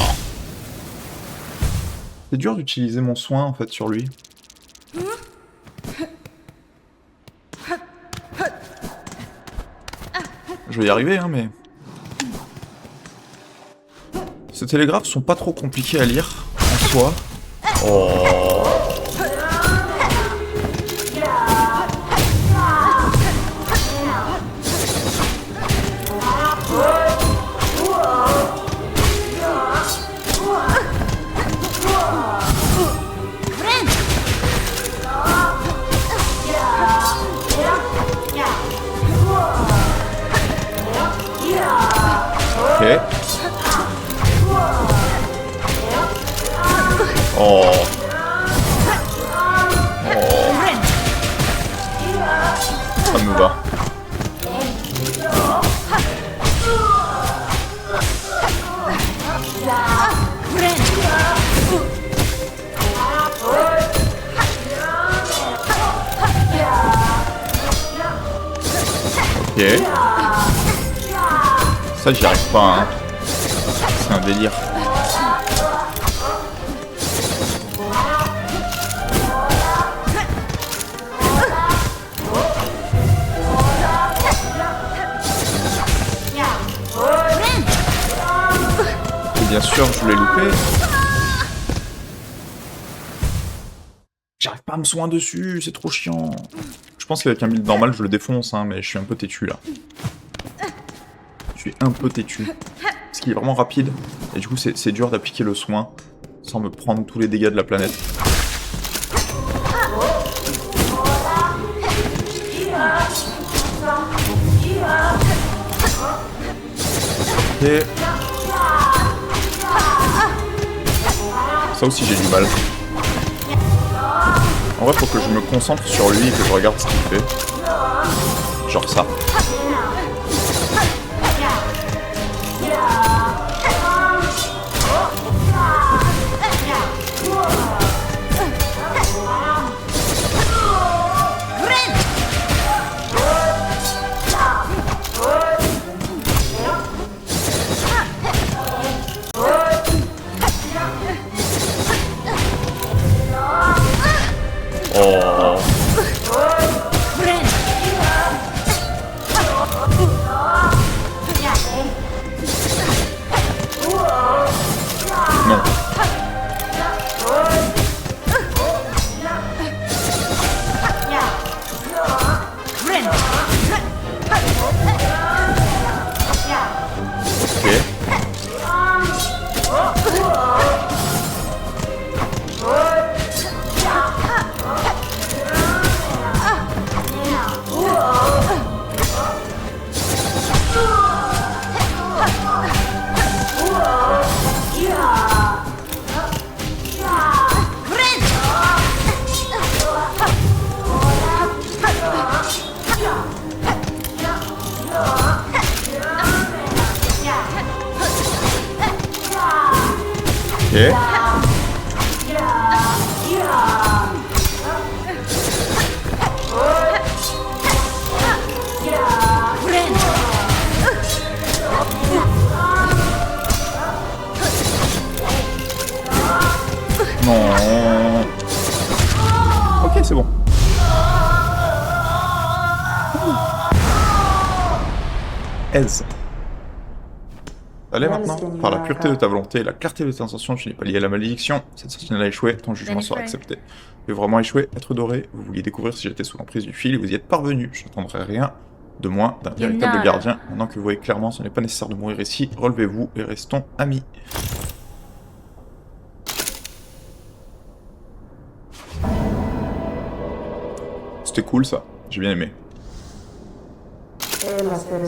c'est dur d'utiliser mon soin en fait sur lui. Je vais y arriver hein mais... Ces télégraphes sont pas trop compliqués à lire en soi. Oh. Ok. Oh. Ça me va. Ok. Ça j'y arrive pas hein. C'est un délire. Et bien sûr je l'ai loupé. J'arrive pas à me soigner dessus, c'est trop chiant. Je pense qu'avec un build normal je le défonce hein, mais je suis un peu têtu là. Je suis un peu têtu. Parce qu'il est vraiment rapide. Et du coup c'est dur d'appliquer le soin sans me prendre tous les dégâts de la planète. Ok. Ça aussi j'ai du mal. En vrai faut que je me concentre sur lui et que je regarde ce qu'il fait. Genre ça. Oh. Non. Ok. Non. Ok, c'est bon. Aise. Allez maintenant, par la pureté de ta volonté et la clarté de tes intentions, tu n'es pas lié à la malédiction. Cette sentinelle a échoué, ton jugement sera accepté. Tu veux vraiment échouer, être doré. Vous vouliez découvrir si j'étais sous l'emprise du fil et vous y êtes parvenu. Je n'attendrai rien de moins d'un véritable gardien. Maintenant que vous voyez clairement, ce n'est pas nécessaire de mourir ici. Relevez-vous et restons amis. C'était cool ça, j'ai bien aimé.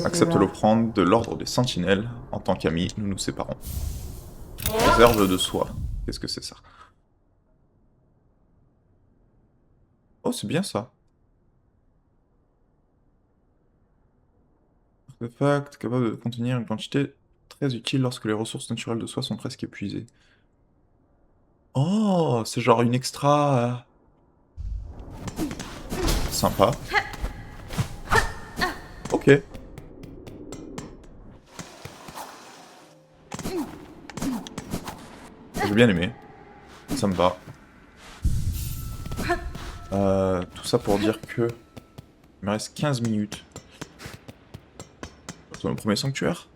Accepte l'offrande de l'ordre des sentinelles. En tant qu'amis, nous nous séparons. Réserve de soi. Qu'est-ce que c'est ça? Oh, c'est bien ça. Artefact capable de contenir une quantité très utile lorsque les ressources naturelles de soi sont presque épuisées. Oh, c'est genre une extra... Sympa. Ok. J'ai bien aimé. Ça me va. Tout ça pour dire que... Il me reste 15 minutes. C'est mon premier sanctuaire.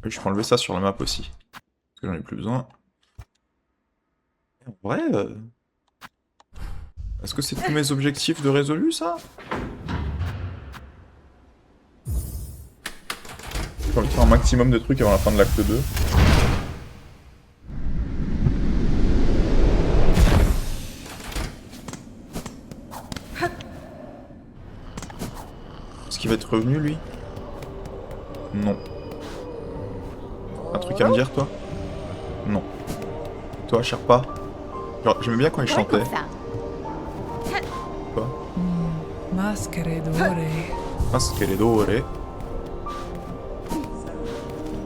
Et je peux enlever ça sur la map aussi. Parce que j'en ai plus besoin. En vrai... Est-ce que c'est tous mes objectifs de résolu, ça? J'ai envie de faire un maximum de trucs avant la fin de l'acte 2. Est-ce qu'il va être revenu, lui? Non. Un truc à me dire, toi? Non. Toi, Sherpa? Genre, j'aimais bien quand il chantait. Quoi? Maschere d'ore. Maschere d'ore.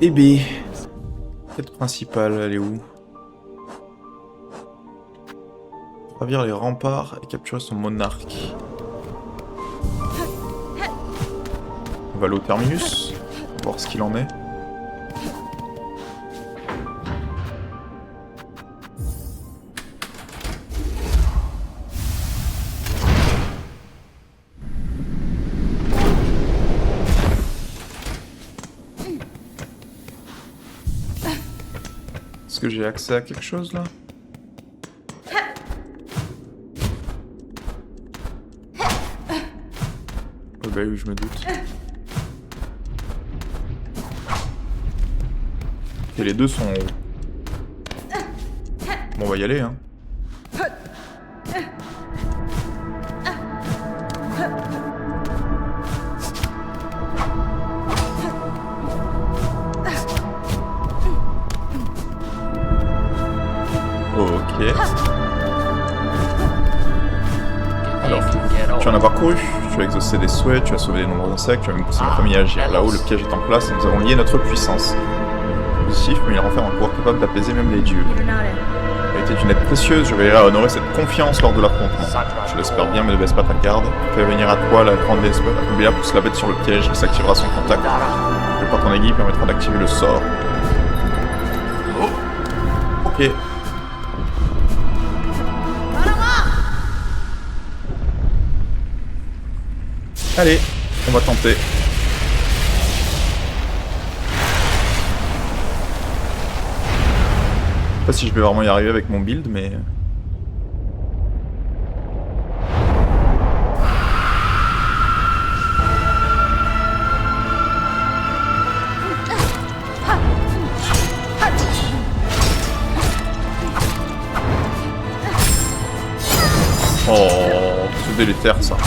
Eh B. Quête principale, elle est où? Ravir les remparts et capturer son monarque. On va aller au terminus, voir ce qu'il en est. Est-ce que j'ai accès à quelque chose là? Oh bah oui, je me doute. Et les deux sont en haut. Bon, on va y aller, hein. Alors, tu en as parcouru, tu as exaucé des souhaits, tu as sauvé de nombreux insectes, tu as même poussé ma famille à agir. Là-haut, le piège est en place et nous avons lié notre puissance. Positif, mais il renferme un pouvoir capable d'apaiser même les dieux. Elle était une aide précieuse, je veillerai à honorer cette confiance lors de l'affrontement. Je l'espère bien, mais ne baisse pas ta garde. Fais venir à toi la grande déesse. Akubila pousse la bête sur le piège, il s'activera sans contact. Le pas ton aiguille permettra d'activer le sort. Ok. Allez, on va tenter. Je sais pas si je vais vraiment y arriver avec mon build, mais... Oh, c'est délétère ça.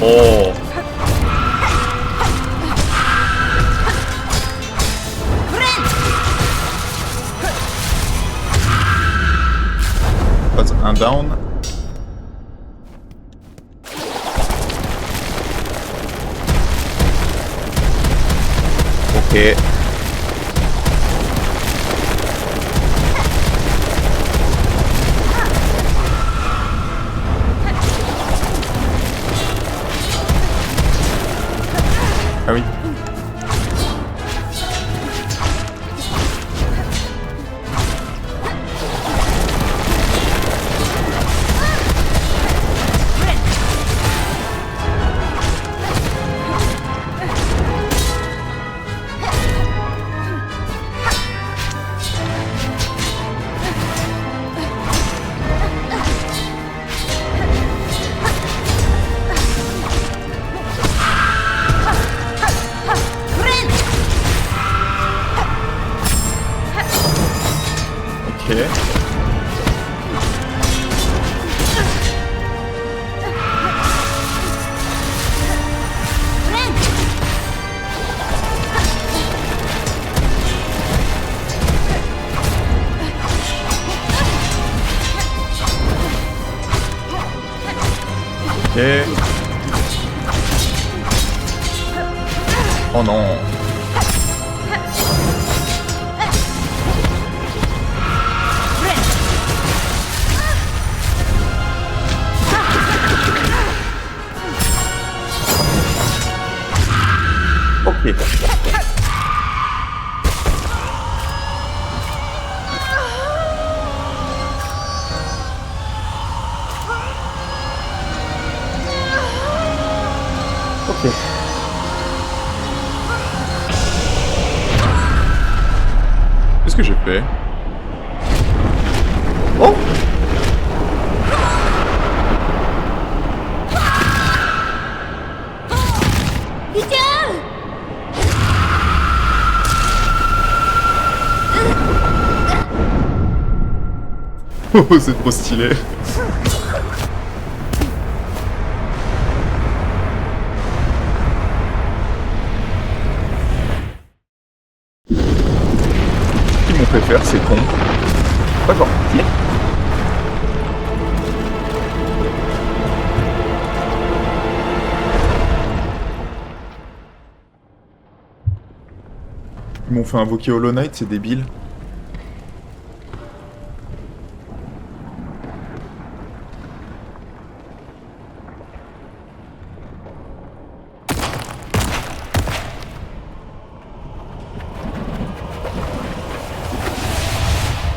Oh. Pas un down. Ok. Ah oui. Ok. Ok. Oh non. Ok. Ok. Qu'est-ce que j'ai fait? Oh! Oh, c'est trop stylé. Ils m'ont fait faire, c'est con. D'accord. Ils m'ont fait invoquer Hollow Knight, c'est débile.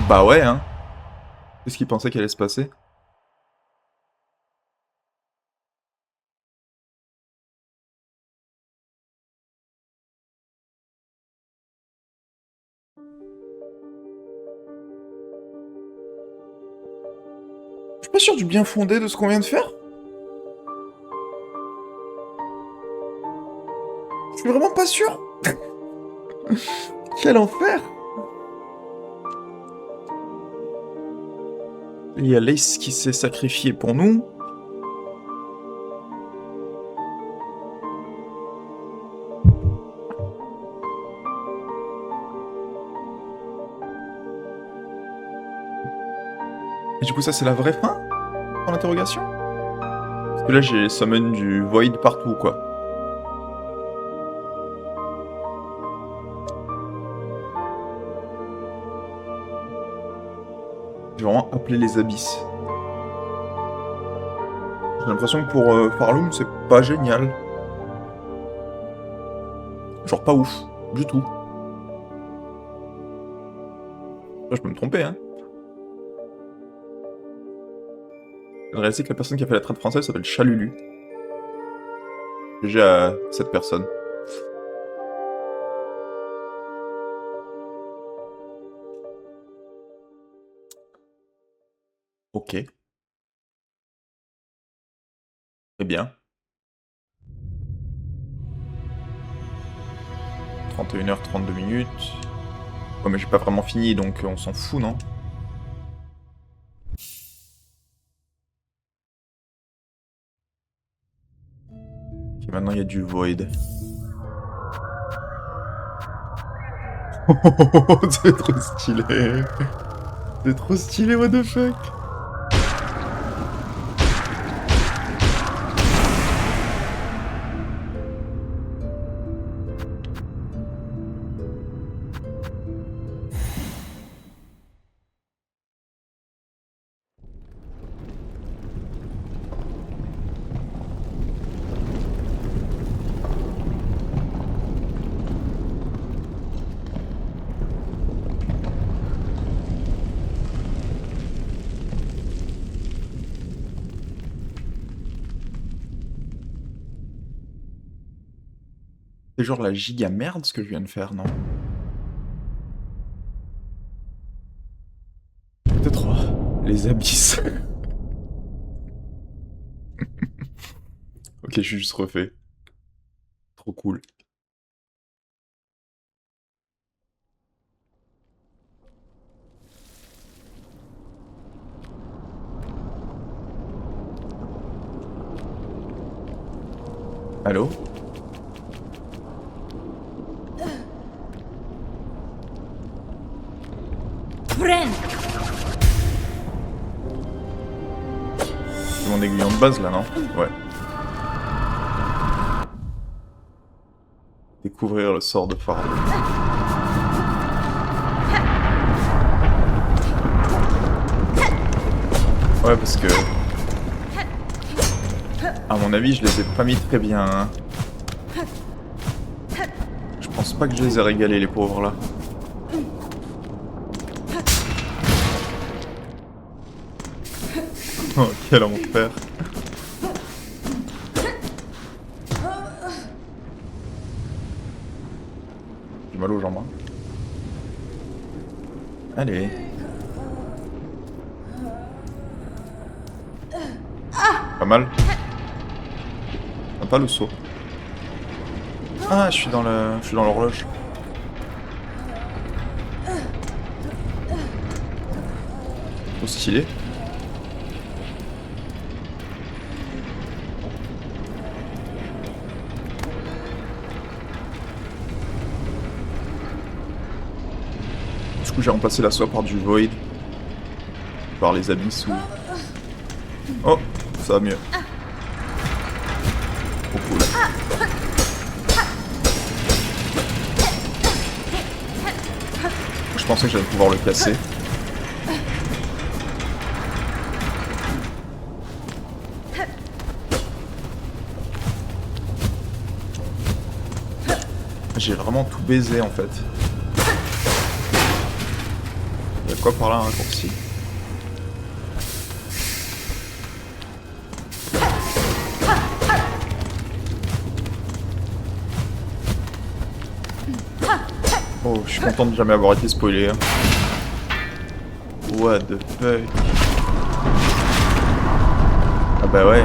Bah ouais, hein. Qu'est-ce qu'ils pensaient qu'allait se passer? Je suis pas sûr du bien fondé de ce qu'on vient de faire. Je suis vraiment pas sûr. Quel enfer! Il y a Lace qui s'est sacrifié pour nous. Et du coup, ça, c'est la vraie fin? Pour l'interrogation? Parce que là, j'ai summon du Void partout, quoi. J'ai vraiment appelé les abysses. J'ai l'impression que pour Farloom, c'est pas génial. Genre pas ouf, du tout. Là, je peux me tromper, hein. J'ai réalisé que la personne qui a fait la traite française s'appelle Chalulu. GG à cette personne. Ok. Eh bien. 31h32. Ouais, mais j'ai pas vraiment fini, donc on s'en fout, non? Ok, maintenant il y a du Void. C'est trop stylé. C'est trop stylé, what the fuck. C'est genre la giga merde ce que je viens de faire, non? Peut-être les abysses. Ok, je suis juste refait. Trop cool. Allô? C'est mon aiguillon de base là, non? Ouais. Découvrir le sort de Farloom. Ouais, parce que... à mon avis, je les ai pas mis très bien. Hein. Je pense pas que je les ai régalés, les pauvres, là. Oh, quel enfer. J'ai mal aux jambes. Hein. Allez. Pas mal. Pas le saut. Ah, je suis dans l'horloge. Trop stylé. Du coup, j'ai remplacé la soie par du Void. Par les abysses ou... Oh, ça va mieux. Trop cool. Je pensais que j'allais pouvoir le casser. J'ai vraiment tout baisé en fait. Il y a quoi par là, un raccourci? Oh, je suis content de jamais avoir été spoilé. Hein. What the fuck? Ah bah ouais.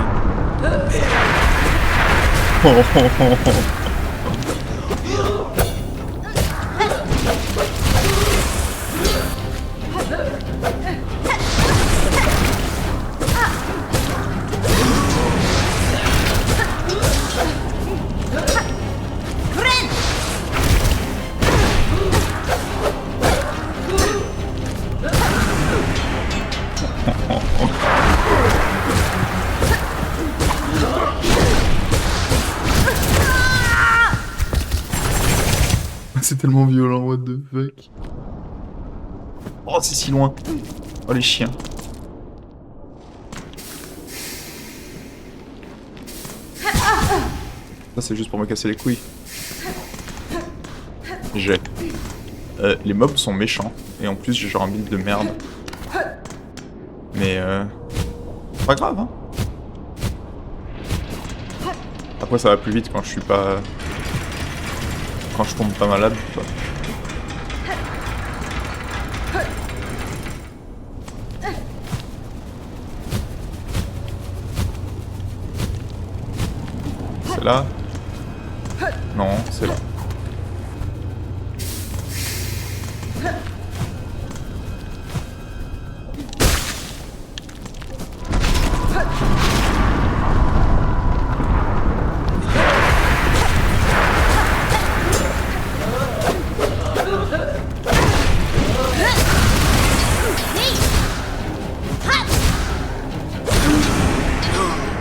C'est tellement violent, what the fuck. Oh, c'est si loin. Oh, les chiens. Ça, c'est juste pour me casser les couilles. J'ai. Les mobs sont méchants. Et en plus, j'ai genre un build de merde. Mais pas grave, hein. Après, ça va plus vite quand je suis pas... Quand je tombe pas malade, quoi. C'est là? Non, c'est là.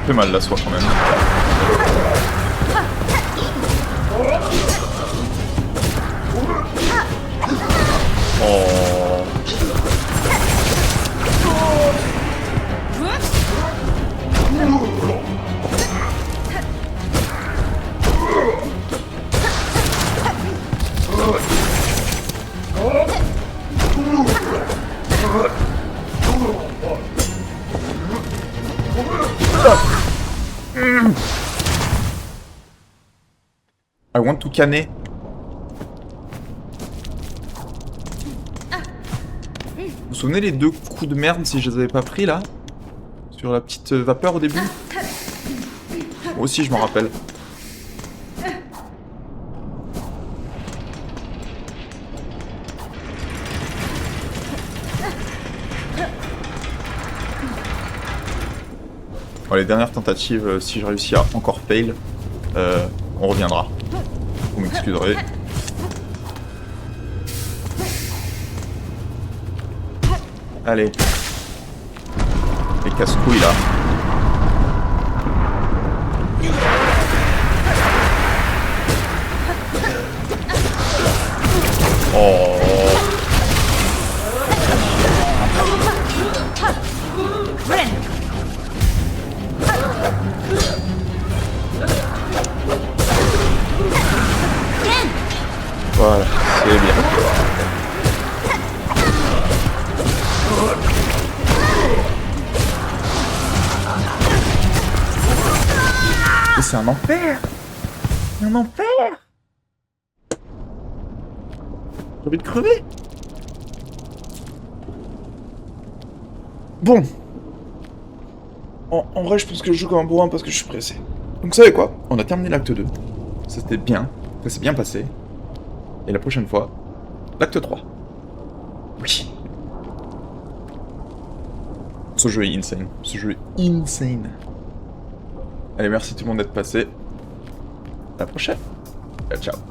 Fait mal la soie quand même. Oh. I want to canner. Vous vous souvenez les 2 coups de merde si je les avais pas pris là? Sur la petite vapeur au début? Moi aussi je m'en rappelle. Bon, les dernières tentatives, si je réussis à encore fail, on reviendra. Vous m'excuserez. Allez. Les casse-couilles là. Oh. Voilà, c'est bien. Mais c'est un enfer! Un enfer! J'ai envie de crever! Bon. En vrai, je pense que je joue comme un bourrin parce que je suis pressé. Donc, vous savez quoi? On a terminé l'acte 2. C'était bien. Ça s'est bien passé. Et la prochaine fois, l'acte 3. Oui. Ce jeu est insane. Ce jeu est insane. Allez, merci tout le monde d'être passé. À la prochaine. Ciao, ciao.